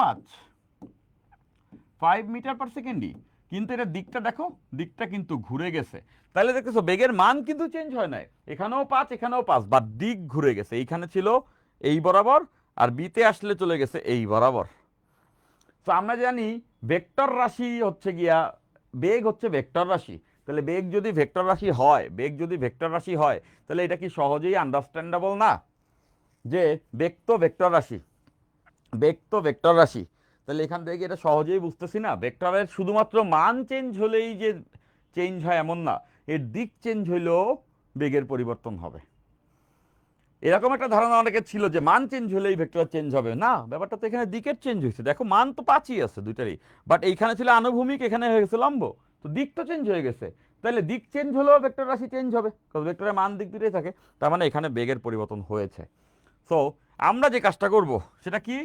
5 মিটার পার সেকেন্ডই, কিন্তু এটা দিকটা দেখো, দিকটা কিন্তু ঘুরে গেছে। তাহলে দেখতেছো বেগের মান কিন্তু চেঞ্জ হয় নাই, এখানেও 5 এখানেও 5, বাট দিক ঘুরে গেছে। এইখানে ছিল এই বরাবর, আর বিতে আসলে চলে গেছে এই বরাবর। তো আমরা জানি ভেক্টর রাশি হচ্ছে গিয়া, বেগ হচ্ছে ভেক্টর রাশি। তাহলে বেগ যদি ভেক্টর রাশি হয় তাহলে এটা কি সহজেই আন্ডারস্ট্যান্ডেবল না, যে বেগ তো ভেক্টর রাশি। তাহলে এখান থেকে এটা সহজেই বুঝতেছি না, ভেক্টরের শুধুমাত্র মান চেঞ্জ হলেই যে চেঞ্জ হয় এমন না, এর দিক চেঞ্জ হইলেও বেগের পরিবর্তন হবে। এরকম একটা ধারণা অনেকের ছিল যে মান চেঞ্জ হলেই ভেক্টর চেঞ্জ হবে, না, ব্যাপারটা তো এখানে দিকের চেঞ্জ হয়েছে। দেখো মান তো 5ই আছে দুইটারই, বাট এইখানে ছিল আনুভূমিক, এখানে হয়ে গেছে লম্ব, তো দিক তো চেঞ্জ হয়ে গেছে। তাহলে দিক চেঞ্জ হলেও ভেক্টর রাশি চেঞ্জ হবে, কারণ ভেক্টরের মান দিক দুটোই থাকে, তার মানে এখানে বেগের পরিবর্তন হয়েছে। সো আমরা যে কাজটা করব সেটা কি,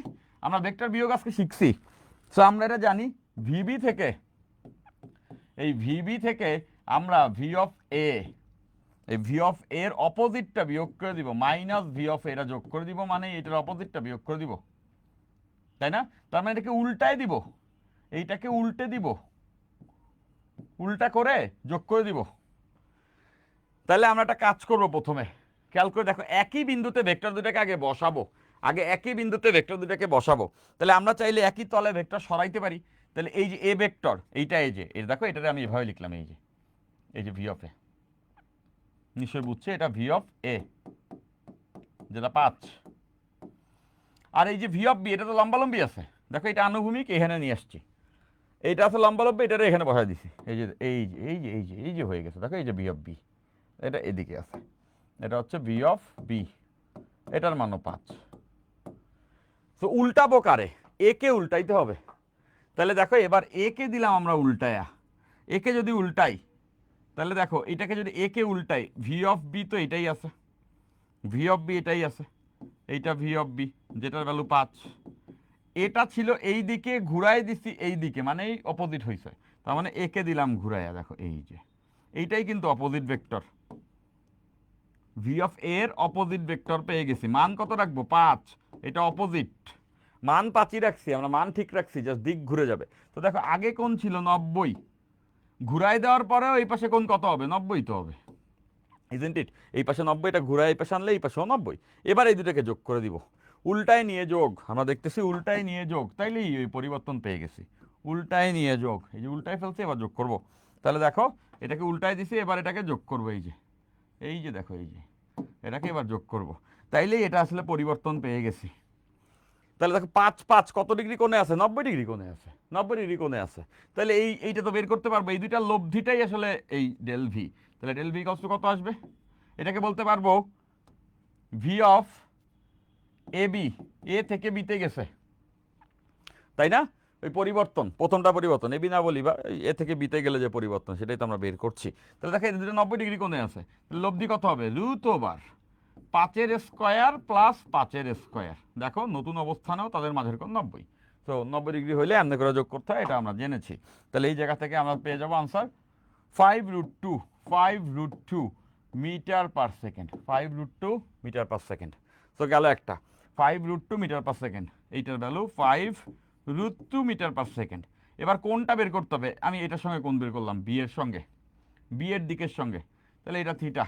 আমরা ভেক্টর বিয়োগ আজকে শিখছি। সো আমরা এটা জানি, ভিবি থেকে আমরা ভি অফ এ, এই ভি অফ এর অপোজিটটা বিয়োগ করে দিব, মাইনাস ভি অফ এটা যোগ করে দিব, মানে এটার অপোজিটটা বিয়োগ করে দিব, তাই না? তার মানে এটাকে উল্টায় দিব, এইটাকে উল্টে দিব, উল্টা করে যোগ করে দিব। তাহলে আমরা একটা কাজ করব, প্রথমে খেয়াল করে দেখো, একই বিন্দুতে ভেক্টর দুটাকে আগে বসাবো, আগে একই বিন্দুতে ভেক্টর দুটাকে বসাবো, তাহলে আমরা চাইলে একই তলে ভেক্টর সরাইতে পারি। তাহলে এই যে এ ভেক্টর, এইটা এই যে দেখো, এটাতে আমি এভাবে লিখলাম, এই যে ভি অফ এ, নিশ্চয়ই বুঝছে এটা ভি অফ এ, যেটা 5। আর এই যে ভি অফ বি, এটা তো লম্বালম্বি আছে, দেখো এটা আনুভূমিক, এখানে নিয়ে আসছি, এইটা আছে লম্বালম্বি, এটা এখানে বসাই দিছি, এই যে এই যে হয়ে গেছে, দেখো এই যে ভি অফ বি, এটা এদিকে আছে, এটা হচ্ছে ভি অফ বি, এটার মানও 5। তো উল্টাবো কারে? এ কে উল্টাইতে হবে। তাহলে দেখো এবার এ কে দিলাম আমরা উল্টায়া, এ কে যদি উল্টাই, তাহলে দেখো এটাকে যদি এ কে উল্টাই, ভি অফ বি তো এটাই আছে, ভি অফ বি এটাই আছে, এইটা ভি অফ বি, যেটার ভ্যালু 5। এটা ছিল এই দিকে, ঘুরাই দিছি এই দিকে, মানে এই অপোজিট হয়েছে, তার মানে একে দিলাম ঘুরাইয়া, দেখো এই যে এইটাই কিন্তু অপোজিট ভেক্টর, ভি অফ এর অপোজিট ভেক্টর পেয়ে গেছি। মান কত রাখবো? 5। এটা অপোজিট, মান 5ই রাখছি আমরা, মান ঠিক রাখছি, জাস্ট দিক ঘুরে যাবে। তো দেখো আগে কোণ ছিল 90, ঘুরাই দেওয়ার পরেও এই পাশে কোণ কত হবে? 90 তো হবে, ইজেন্ট ইট? এই পাশে 90, এটা ঘুরাই এই পাশে আনলে এই পাশেও 90। এবার এই দুটাকে যোগ করে দিব, উল্টায় নিয়ে যোগ, আমরা দেখতেছি উল্টায় নিয়ে যোগ, তাইলেই ওই পরিবর্তন পেয়ে গেছি। উল্টায় নিয়ে যোগ, এই যে উল্টায় ফেলছি, এবার যোগ করব। তাহলে দেখো এটাকে উল্টায় দিছি, এবার এটাকে যোগ করবো, এই যে দেখো এই যে এটাকে এবার যোগ করব, তাইলেই এটা আসলে পরিবর্তন পেয়ে গেছি। তাহলে দেখো 5 কত ডিগ্রি কোণে আছে? 90 ডিগ্রি কোণে আছে, 90 ডিগ্রি কোণে আছে। তাহলে এইটা তো বের করতে পারবো, এই দুইটা লব্ধিটাই আসলে এই ডেল ভি। তাহলে ডেল ভি কত আসবে? এটাকে বলতে পারবো ভি অফ এ বি, এ থেকে বিতে গেছে, তাই না? ওই পরিবর্তন, প্রথমটা পরিবর্তন, এ বি না বলি, বা এ থেকে বিতে গেলে যে পরিবর্তন, সেটাই তো আমরা বের করছি। তাহলে দেখো এই দুটো 90 ডিগ্রি কোণে আছে, লব্ধি কত হবে? Root over 5 square plus 5 square. দেখো নতুন অবস্থানেও তাদের মাঝের কোণ 90, তো 90 ডিগ্রি হইলে এমনি করে যোগ করতে হয়, এটা আমরা জেনেছি। তাহলে এই জায়গা থেকে আমরা পেয়ে যাবো answer 5√2 metre per second, 5√2 metre per second. তো গেল একটা, 5√2 মিটার পার সেকেন্ড, এইটার ভ্যালু 5√2 মিটার পার সেকেন্ড। এবার কোনটা বের করতে হবে? আমি এটার সঙ্গে কোন বের করলাম, বি এর সঙ্গে, বি এর দিকের সঙ্গে, তাহলে এটা থিটা।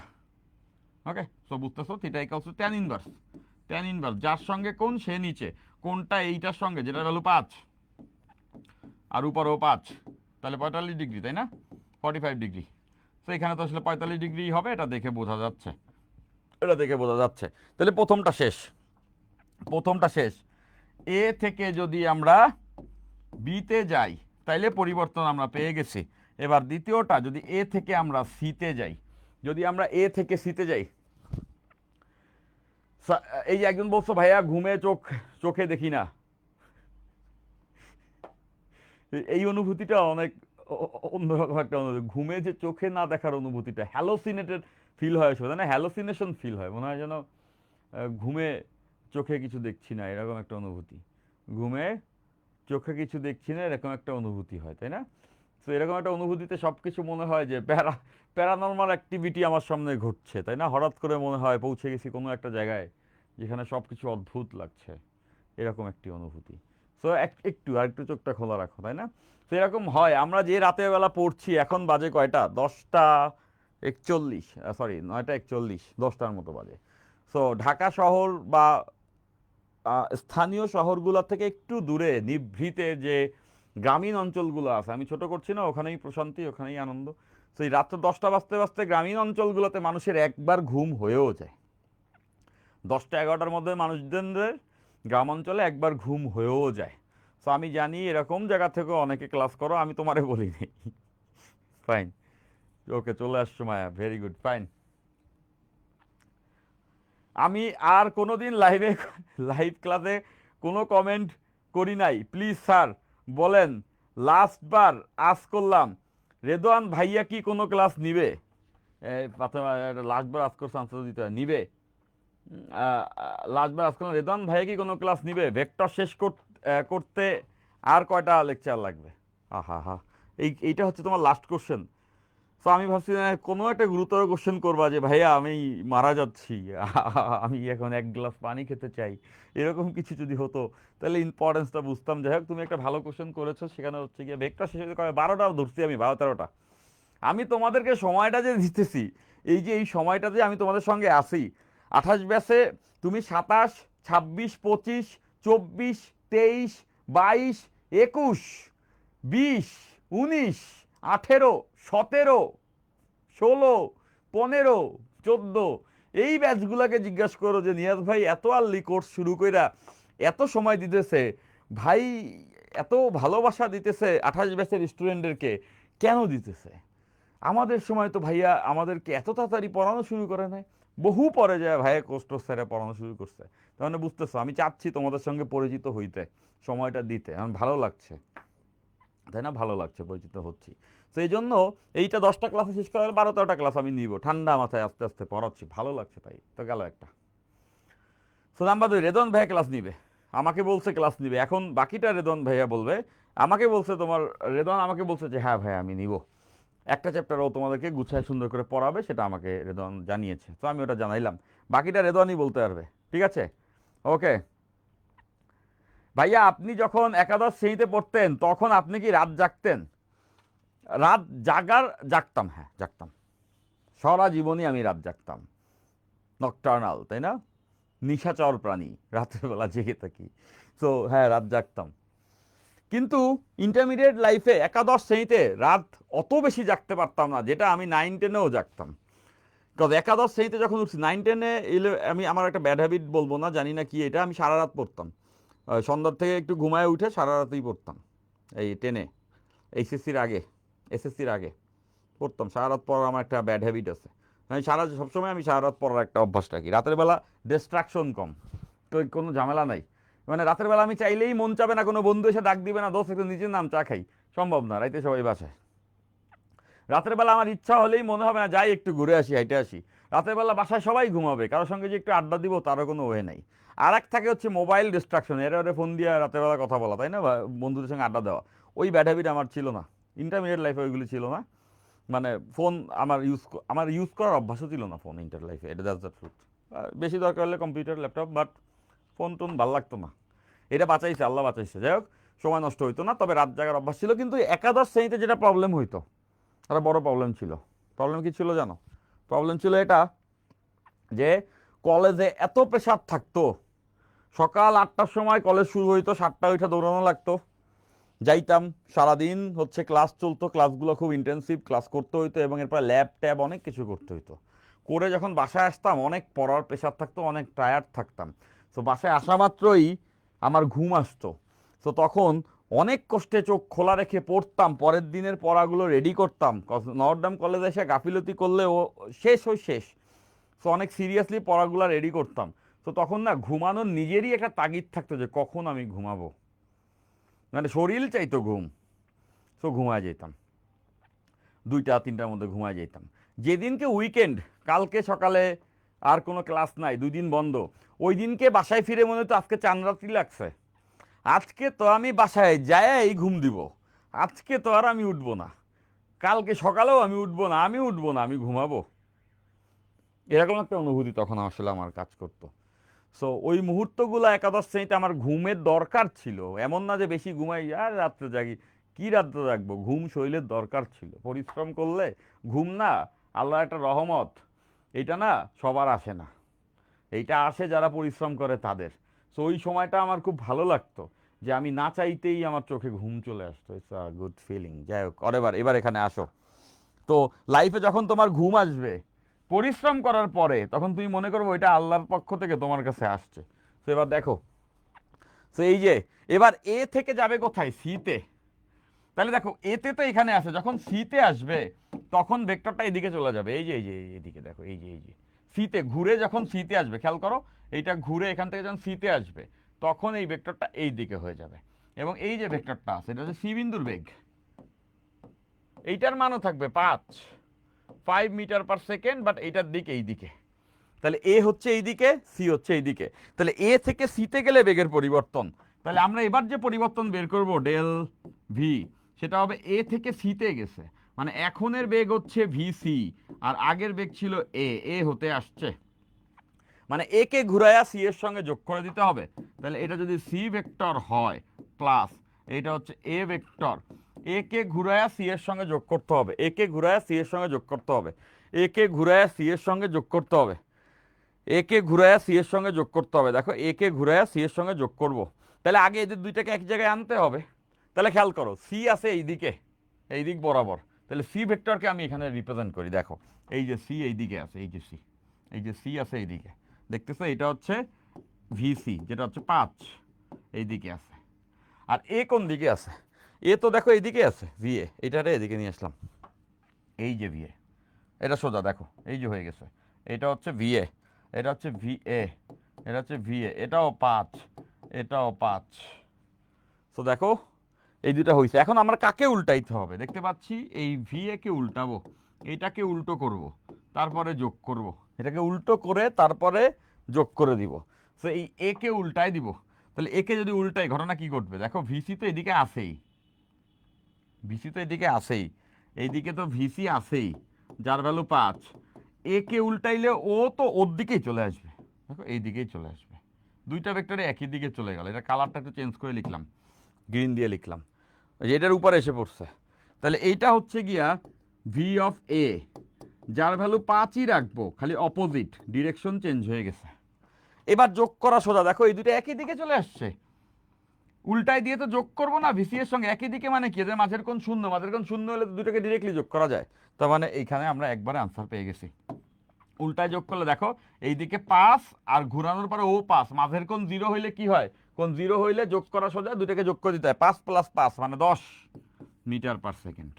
ওকে, সো বুঝতেছো, theta equals to tan inverse, tan inverse, যার সঙ্গে কোন সে নিচে, কোনটা এইটার সঙ্গে, যেটার ভ্যালু 5 আর উপরেও 5, তাহলে 45 ডিগ্রি, তাই না? 45 ডিগ্রি। তো এখানে তো আসলে 45 ডিগ্রি হবে, এটা দেখে বোঝা যাচ্ছে, এটা দেখে বোঝা যাচ্ছে। তাহলে প্রথমটা শেষ, প্রথমটা শেষ। এ থেকে যদি আমরা বিতে যাই, তাইলে পরিবর্তন আমরা পেয়ে গেছি। এবার দ্বিতীয়টা, যদি এ থেকে আমরা সিতে যাই, যদি আমরা এ থেকে সিতে যাই, এই যে একজন বলছো ভাইয়া ঘুমে চোখে দেখি না, এই অনুভূতিটা অনেক অন্যরকম একটা অনুভূতি। ঘুমে যে চোখে না দেখার অনুভূতিটা, হ্যালোসিনেটেড ফিল হয়, আসলে না হ্যালোসিনেশন ফিল হয়, মনে হয় যেন ঘুমে চোখে কিছু দেখছি না, এরকম একটা অনুভূতি। ঘুমে চোখে কিছু দেখছি না, এরকম একটা অনুভূতি হয়, তাই না? তো এরকম একটা অনুভূতিতে সব কিছু মনে হয় যে প্যারানর্মাল অ্যাক্টিভিটি আমার সামনে ঘটছে, তাই না? হঠাৎ করে মনে হয় পৌঁছে গেছি কোনো একটা জায়গায় যেখানে সব কিছু অদ্ভুত লাগছে, এরকম একটি অনুভূতি। সো একটু চোখটা খোলা রাখো, তাই না? তো এরকম হয়। আমরা যে রাতের বেলা পড়ছি, এখন বাজে কয়টা? 10টা 41, সরি 9টা 41, 10টার মতো বাজে। সো ঢাকা শহর বা স্থানীয় শহরগুলো থেকে একটু দূরে নিভৃতে যে গ্রামীণ অঞ্চলগুলো আছে, আমি ছোট করছি না, ওখানেই প্রশান্তি, ওখানেই আনন্দ। তো এই রাত্র 10টা বাজতে বাজতে গ্রামীণ অঞ্চলগুলোতে মানুষের একবার ঘুম হয়েও যায়, 10টা 11টার মধ্যে মানুষজনদের গ্রাম অঞ্চলে একবার ঘুম হয়েও যায়। সো আমি জানি এরকম জায়গা থেকে অনেকে ক্লাস করো, আমি তোমারে বলিনি। ফাইন, ওকে, চলে আসছো মায়া, ভেরি গুড, ফাইন। আমি আর কোনোদিন লাইভ ক্লাসে কোনো কমেন্ট করি নাই, প্লিজ স্যার বলেন। লাস্টবার আজ করলাম, রেদওয়ান ভাইয়া কি কোনো ক্লাস নিবে? লাস্টবার আজ করছে, আনসার দিতে হয়, নিবে। লাস্টবার আজ করলাম, রেদওয়ান ভাইয়া কি কোনো ক্লাস নিবে? ভেক্টর শেষ করতে আর কয়টা লেকচার লাগবে? আহা হা, এইটা হচ্ছে তোমার লাস্ট কোশ্চেন। তো আমি ভাবছি কোনো একটা গুরুতর কোশ্চেন করবা যে ভাইয়া আমি মারা যাচ্ছি, আমি এখন এক গ্লাস পানি খেতে চাই, এরকম কিছু যদি হতো তাহলে ইম্পর্টেন্সটা বুঝতাম। যাই হোক, তুমি একটা ভালো কোশ্চেন করেছো, সেখানে হচ্ছে গিয়ে ভেক্টর শেষ হতে 12টা ধরছি আমি, 12-13টা। আমি তোমাদেরকে সময়টা যে দিতেছি, এই যে এই সময়টা যে আমি তোমাদের সঙ্গে আসি, 28 ব্যাচে তুমি 27, 26, 25, 24, 23, 22, 21, 20, 19, 18, 17, 16, 15, 14 এই ব্যাচগুলোকে জিজ্ঞাসা করো যে নিয়াজ ভাই এত আর্লি কোর্স শুরু কইরা এত সময় দিতেছে ভাই, এত ভালোবাসা দিতেছে 28 ব্যাচের স্টুডেন্টদেরকে, কেন দিতেছে? আমাদের সময় তো ভাইয়া আমাদেরকে এত তাড়াতাড়ি পড়ানো শুরু করে নাই, বহু পরে যায় ভাইয়া কোর্স টোর্স স্যারে পড়ানো শুরু করছে। তার মানে বুঝতেছো আমি চাচ্ছি তোমাদের সঙ্গে পরিচিত হইতে, সময়টা দিতে, আমার ভালো লাগছে, তাই না? ভালো লাগছে, পরিচিত হচ্ছি। তো এই জন্য এইটা 10টা ক্লাসে শেষ করার 12-13টা ক্লাস আমি নিব ঠান্ডা মাথায়, আস্তে আস্তে পড়াচ্ছি, ভালো লাগছে তাই তো। গেল একটা। তো নাম্বার 2, রেদন ভাইয়া ক্লাস নিবে, আমাকে বলছে ক্লাস নিবে, এখন বাকিটা রেদন ভাইয়া বলবে। আমাকে বলছে তোমার রেদন আমাকে বলছে যে হ্যাঁ ভাইয়া আমি নিব, একটা চ্যাপ্টার ও তোমাদেরকে গুছায় সুন্দর করে পড়াবে, সেটা আমাকে রেদন জানিয়েছে, তো আমি ওটা জানাইলাম, বাকিটা রেদনই বলতে পারবে। ঠিক আছে, ওকে। ভাইয়া আপনি যখন একাদশ শ্রেণীতে পড়তেন তখন আপনি কি রাত জাগতেন? রাত জাগতাম, হ্যাঁ জাগতাম, সারা জীবনই আমি রাত জাগতাম, নকটার্নাল, তাই না? নিশাচর প্রাণী, রাতের বেলা জেগে থাকি। তো হ্যাঁ রাত জাগতাম, কিন্তু ইন্টারমিডিয়েট লাইফে একাদশ শ্রেণীতে রাত অত বেশি জাগতে পারতাম না, যেটা আমি 9-10-এও জাগতাম। কারণ একাদশ শ্রেণীতে যখন উঠছি, 9-10-এ এলে আমি আমার একটা ব্যাড হ্যাবিট বলবো না, জানি না কি এটা, আমি সারা রাত পড়তাম, সন্ধ্যার থেকে একটু ঘুমায় উঠে সারা রাতেই পড়তাম। এই 10-এ এইচএসসির আগে, এসএসসির আগে পড়তাম, সারা রাত পড়ার আমার একটা ব্যাড হ্যাবিট আছে। আমি সবসময় আমি সারা রাত পড়ার একটা অভ্যাস রাখি। রাতের বেলা ডিস্ট্রাকশন কম, তো কোনো ঝামেলা নাই। মানে রাতের বেলা আমি চাইলেই মন চাবে না, কোনো বন্ধু এসে ডাক দিবে না, দোস্ত একটু নিজের নাম চা খাই, সম্ভব না, রাইতে সবাই বাসায়। রাতের বেলা আমার ইচ্ছা হলেই মনে হবে না যাই একটু ঘুরে আসি, হাইটে আসি। রাতের বেলা বাসায় সবাই ঘুমাবে, কারোর সঙ্গে যে একটু আড্ডা দিব তারও কোনো ওয়ে নাই। আর এক থাকে হচ্ছে মোবাইল ডিস্ট্রাকশন, এরা ফোন দিয়ে রাতের বেলা কথা বলা, তাই না, বা বন্ধুদের সঙ্গে আড্ডা দেওয়া। ওই ব্যাড হ্যাবিট আমার ছিল না, ইন্টারমিডিয়েট লাইফে ওইগুলি ছিল না। মানে ফোন আমার ইউজ করার অভ্যাসও ছিল না ফোন ইন্টার লাইফে, এটা দ্যাটস দ্য ট্রুথ। বেশি দরকার হলে computer, laptop, but phone tone ভালো লাগতো না। এটা বাঁচাইছে, আল্লাহ বাঁচাইছে, যাই হোক, সময় নষ্ট হইতো না, তবে রাত জাগার অভ্যাস ছিল। কিন্তু একাদশ শ্রেণীতে যেটা প্রবলেম হইতো, একটা বড় প্রবলেম ছিল। প্রবলেম কি ছিল জানো? প্রবলেম ছিল এটা যে কলেজে এত প্রেশার থাকতো, সকাল 8টার সময় কলেজ শুরু হইতো, 7টা উঠে দৌড়ানো লাগতো, যাইতাম, সারাদিন হচ্ছে ক্লাস চলতো, ক্লাসগুলো খুব ইন্টেন্সিভ ক্লাস করতে হইতো, এবং এরপর ল্যাব ট্যাব অনেক কিছু করতে হইতো। করে যখন বাসায় আসতাম অনেক পড়ার প্রেশার থাকতো, অনেক টায়ার্ড থাকতাম। তো বাসায় আসা মাত্রই আমার ঘুম আসতো। তো তখন অনেক কষ্টে চোখ খোলা রেখে পড়তাম, পরের দিনের পড়াগুলো রেডি করতাম। নর্থডাম কলেজে এসে গাফিলতি করলে ও শেষ। তো অনেক সিরিয়াসলি পড়াগুলো রেডি করতাম। তো তখন না ঘুমানোর নিজেরই একটা তাগিদ থাকতো যে কখন আমি ঘুমাবো, মানে শরীর চাইতো ঘুম। তো ঘুমায় যেতাম, 2টা-3টার মধ্যে ঘুমায় যেতাম। যেদিনকে উইকেন্ড, কালকে সকালে আর কোনো ক্লাস নাই, 2 দিন বন্ধ, ওই দিনকে বাসায় ফিরে মনে হতো আজকে চান রাত্রি লাগছে, আজকে তো আমি বাসায় যায় এই ঘুম দিব, আজকে তো আর আমি উঠবো না, কালকে সকালেও আমি উঠবো না, আমি ঘুমাবো। এরকম একটা অনুভূতি তখন আসলে আমার কাজ করতো। সো ওই মুহূর্তগুলো একাদশ শ্রেণীতে আমার ঘুমের দরকার ছিল, এমন না যে বেশি ঘুমাই আর রাত্রে জাগি, কি রাত্রে জাগবো, ঘুম শরীরের দরকার ছিল। পরিশ্রম করলে ঘুম না আল্লাহর একটা রহমত, এইটা না সবার আসে না, এইটা আসে যারা পরিশ্রম করে তাদের। সো ওই সময়টা আমার খুব ভালো লাগতো, যে আমি না চাইতেই আমার চোখে ঘুম চলে আসতো। It's a good feeling. যাই হোক, এবার এখানে আসো। তো লাইফে যখন তোমার ঘুম আসবে পরিশ্রম করার পরে, তখন তুমি মনে করবো এটা আল্লাহর পক্ষ থেকে তোমার কাছে আসছে। তো এবার দেখো, তো এই যে এবার এ থেকে যাবে কোথায়, সিতে। তাহলে দেখো এতে তো এখানে আছে, যখন সিতে আসবে তখন ভেক্টরটা এদিকে চলে যাবে, এই যে এইদিকে দেখো, এই যে সিতে ঘুরে যখন সিতে আসবে, খেয়াল করো, এইটা ঘুরে এখান থেকে যখন সিতে আসবে তখন এই ভেক্টরটা এই দিকে হয়ে যাবে। এবং এই যে ভেক্টরটা আছে এটা হচ্ছে সি বিন্দুর বেগ, এইটার মানও থাকবে 5 মিটার পার সেকেন্ড, বাট এইটার দিক এই দিকে। তাহলে এ হচ্ছে এইদিকে, সি হচ্ছে এইদিকে। তাহলে এ থেকে সিতে গেলে বেগের পরিবর্তন, তাহলে আমরা এবার যে পরিবর্তন বের করব ডেল ভি, সেটা হবে এ থেকে সিতে গেছে, মানে এখনের বেগ হচ্ছে ভিসি, আর আগের বেগ ছিল এ হতে আসছে, মানে এ কে ঘুরাইয়া সি এর সঙ্গে যোগ করে দিতে হবে। তাহলে এটা যদি সি ভেক্টর হয় প্লাস এটা হচ্ছে এ ভেক্টর, এ কে ঘুরাইয়া সি এর সঙ্গে যোগ করতে হবে, এ কে ঘুরাইয়া সি এর সঙ্গে যোগ করতে হবে, এ কে ঘুরাইয়া সি এর সঙ্গে যোগ করতে হবে। এ কে ঘুরাইয়া সি এর সঙ্গে যোগ করতে হবে। দেখো এ কে ঘুরাইয়া সি এর সঙ্গে যোগ করব, তাহলে আগে এদের দুইটাকে এক জায়গায় আনতে হবে। তাহলে খেয়াল করো, সি আছে এইদিকে, এই দিক বরাবর, তাহলে সি ভেক্টরকে আমি এখানে রিপ্রেজেন্ট করি। দেখো এই যে সি এই দিকে আছে, এই যে সি, এই যে সি আছে এইদিকে, দেখতেছো এটা হচ্ছে ভিসি, যেটা হচ্ছে 5 এই দিকে আছে। আর এ কোন দিকে আছে? এ তো দেখো এইদিকে আছে, ভিএ, এটারে এদিকে নিয়ে আসলাম, এই যে ভিএ, এটা সোজা দেখো এই যে হয়ে গেছে, এটা হচ্ছে ভিএ, এটা হচ্ছে ভিএ, এটা হচ্ছে ভিএ, এটাও 5, এটাও 5। তো দেখো এই দুটা হয়েছে। এখন আমরা কাকে উল্টাইতে হবে? দেখতে পাচ্ছি এই ভিএ কে উল্টাবো, এইটাকে উল্টো করব, তারপরে যোগ করব, এটাকে উল্টো করে তারপরে যোগ করে দিব। তো এই এ কে উল্টাই দিব। তাহলে একে যদি উল্টাই ঘটনা কি ঘটবে? দেখো ভিসি তো এদিকে আসেই, ভিসি তো এদিকে আসেই, এইদিকে তো ভিসি আসেই, যার ভ্যালু 5। এ কে উল্টাইলে ও তো ওর দিকেই চলে আসবে, দেখো এই দিকেই চলে আসবে, দুইটা ভেক্টরে একই দিকে চলে গেল। এটা কালারটা একটু চেঞ্জ করে লিখলাম, গ্রিন দিয়ে লিখলাম, এটার উপরে এসে পড়ছে। তাহলে এইটা হচ্ছে গিয়া ভি অফ এ, যার ভ্যালু 5ই রাখবো, খালি অপোজিট ডিরেকশন চেঞ্জ হয়ে গেছে। এবার যোগ করা সোজা, দেখো এই দুটো একই দিকে চলে আসছে, উল্টাই দিয়ে তো যোগ করবো না ভিসি এর সঙ্গে, একই দিকে মানে কি, যে মাঝের কোণ শূন্য, মাঝের কোণ শূন্য হলে তো দুটোকে ডিরেক্টলি যোগ করা যায়। তার মানে এইখানে আমরা একবারে আনসার পেয়ে গেছি। উল্টায় যোগ করলে দেখো এইদিকে 5 আর ঘুরানোর পরে ও 5, মাঝের কোণ 0 হইলে কি হয়? কোণ 0 হইলে যোগ করা সোজা, দুটোকে যোগ করে দিতে হয়, 5 + 5 মানে 10 মিটার পার সেকেন্ড।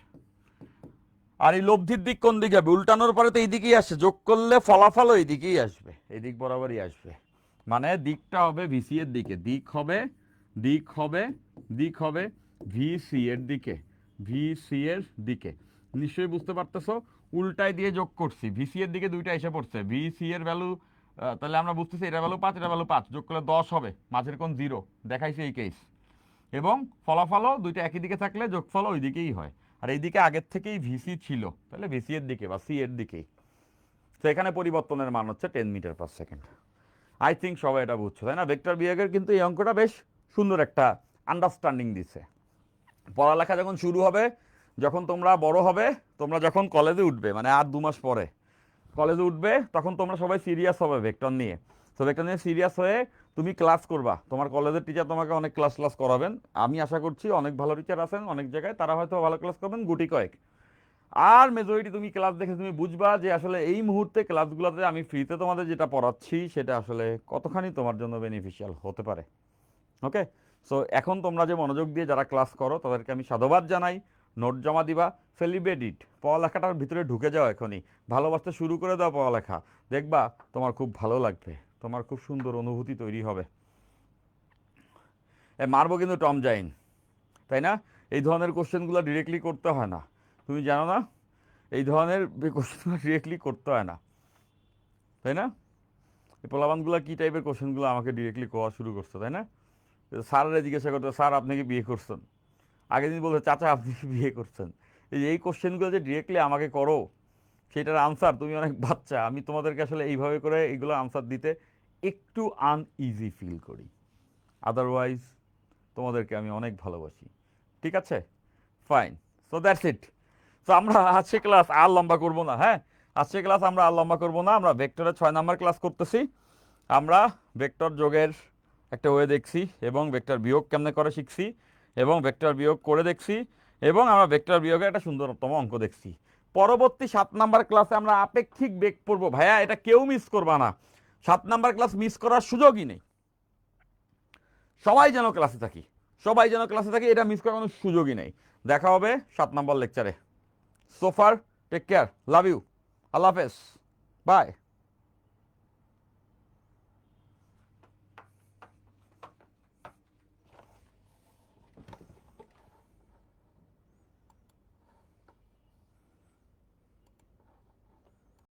আর এই লব্ধির দিক কোন দিকে হবে? উল্টানোর পরে তো এই দিকেই আসছে, যোগ করলে ফলাফলও এই দিকেই আসবে, এই দিক বরাবরই আসবে, মানে দিকটা হবে ভিসি এর দিকে, দিক হবে, দিক হবে, দিক হবে ভিসি এর দিকে, ভিসি এর দিকে। নিশ্চয়ই বুঝতে পারতেছো, উল্টায় দিয়ে যোগ করছি, ভিসি এর দিকে দুইটা এসে পড়ছে, ভিসি এর ভ্যালু, তাহলে আমরা বুঝতেছি এটা ভ্যালু 5, এটা ভ্যালু 5, যোগ করলে 10 হবে, মাঝের কোণ 0 দেখাইছি এই কেস। এবং ফলাফলও দুইটা একই দিকে থাকলে যোগফলও ওই দিকেই হয়। আর এইদিকে আগের থেকেই ভিসি ছিল, তাহলে ভিসি এর দিকে বা সি এর দিকেই। তো এখানে পরিবর্তনের মান হচ্ছে 10 metre per second. I think সবাই এটা বুঝছো, তাই না? ভেক্টর বিহেভিয়ার কিন্তু এই অঙ্কটা বেশ সুন্দর একটা আন্ডারস্ট্যান্ডিং দিচ্ছে। পড়ালেখা যখন শুরু হবে, যখন তোমরা বড় হবে, তোমরা যখন কলেজে উঠবে, মানে আর 2 মাস পরে কলেজে উঠবে, তখন তোমরা সবাই সিরিয়াস হবে ভেক্টর নিয়ে। তো ভেক্টর নিয়ে সিরিয়াস হয়ে তুমি ক্লাস করবা, তোমার কলেজের টিচার তোমাকে অনেক ক্লাস করাবেন, আমি আশা করছি অনেক ভালো টিচার আছেন অনেক জায়গায়, তারা হয়তো ভালো ক্লাস করবেন গুটি কয়েক। আর মেজরিটি তুমি ক্লাস দেখে তুমি বুঝবা যে আসলে এই মুহূর্তে ক্লাসগুলোতে আমি ফ্রিতে তোমাদের যেটা পড়াচ্ছি সেটা আসলে কতখানি তোমার জন্য বেনিফিশিয়াল হতে পারে। ওকে, সো এখন তোমরা যে মনোযোগ দিয়ে যারা ক্লাস করো তাদেরকে আমি সাধুবাদ জানাই। নোট জমা দিবা, সেলিব্রেট ইট, পড়ালেখাটার ভিতরে ঢুকে যাও, এখনই ভালোবাসতে শুরু করে দাও পড়ালেখা, দেখবা তোমার খুব ভালো লাগবে, তোমার খুব সুন্দর অনুভূতি তৈরি হবে। মারবো কিন্তু টম জাইন, তাই না? এই ধরনের কোশ্চেনগুলো ডিরেক্টলি করতে হয় না, তুমি জানো না? এই ধরনের কোশ্চেনগুলো ডিরেক্টলি করতে হয় না, তাই না? এই পোলাবানগুলো কী টাইপের কোশ্চেনগুলো আমাকে ডিরেক্টলি করা শুরু করছে, তাই না? স্যাররা জিজ্ঞাসা করতে, স্যার আপনি কি বিয়ে করছেন? আগের দিন বলছে, চাচা আপনি কি বিয়ে করছেন? এই কোশ্চেনগুলো যে ডিরেক্টলি আমাকে করো, সেটার আনসার, তুমি অনেক বাচ্চা, আমি তোমাদেরকে আসলে এইভাবে করে এইগুলো আনসার দিতে একটু আনইজি ফিল করি, আদারওয়াইজ তোমাদেরকে আমি অনেক ভালোবাসি। ঠিক আছে, ফাইন, সো দ্যাটস ইট। তো আমরা আজকে ক্লাস আর লম্বা করব না, হ্যাঁ, আজকে ক্লাস আমরা আর লম্বা করব না, আমরা ভেক্টরের 6 নাম্বার ক্লাস করতেছি। আমরা ভেক্টর যোগের একটা ওয়ে দেখছি, এবং ভেক্টর বিয়োগ কেমনে করে শিখছি, এবং ভেক্টর বিয়োগ করে দেখছি, এবং আমরা ভেক্টর বিয়োগের একটা সুন্দরতম অঙ্ক দেখছি। পরবর্তী 7 নাম্বার ক্লাসে আমরা আপেক্ষিক বেগ পড়বো। ভাইয়া এটা কেউ মিস করবা না, 7 নাম্বার ক্লাস মিস করার সুযোগই নেই, সবাই যেন ক্লাসে থাকি, সবাই যেন ক্লাসে থাকি, এটা মিস করার কোনো সুযোগই নেই। দেখা হবে 7 নাম্বার লেকচারে। সোফার টেক কেয়ার, লাভ ইউ, আল্লাহ হাফেজ, বাই।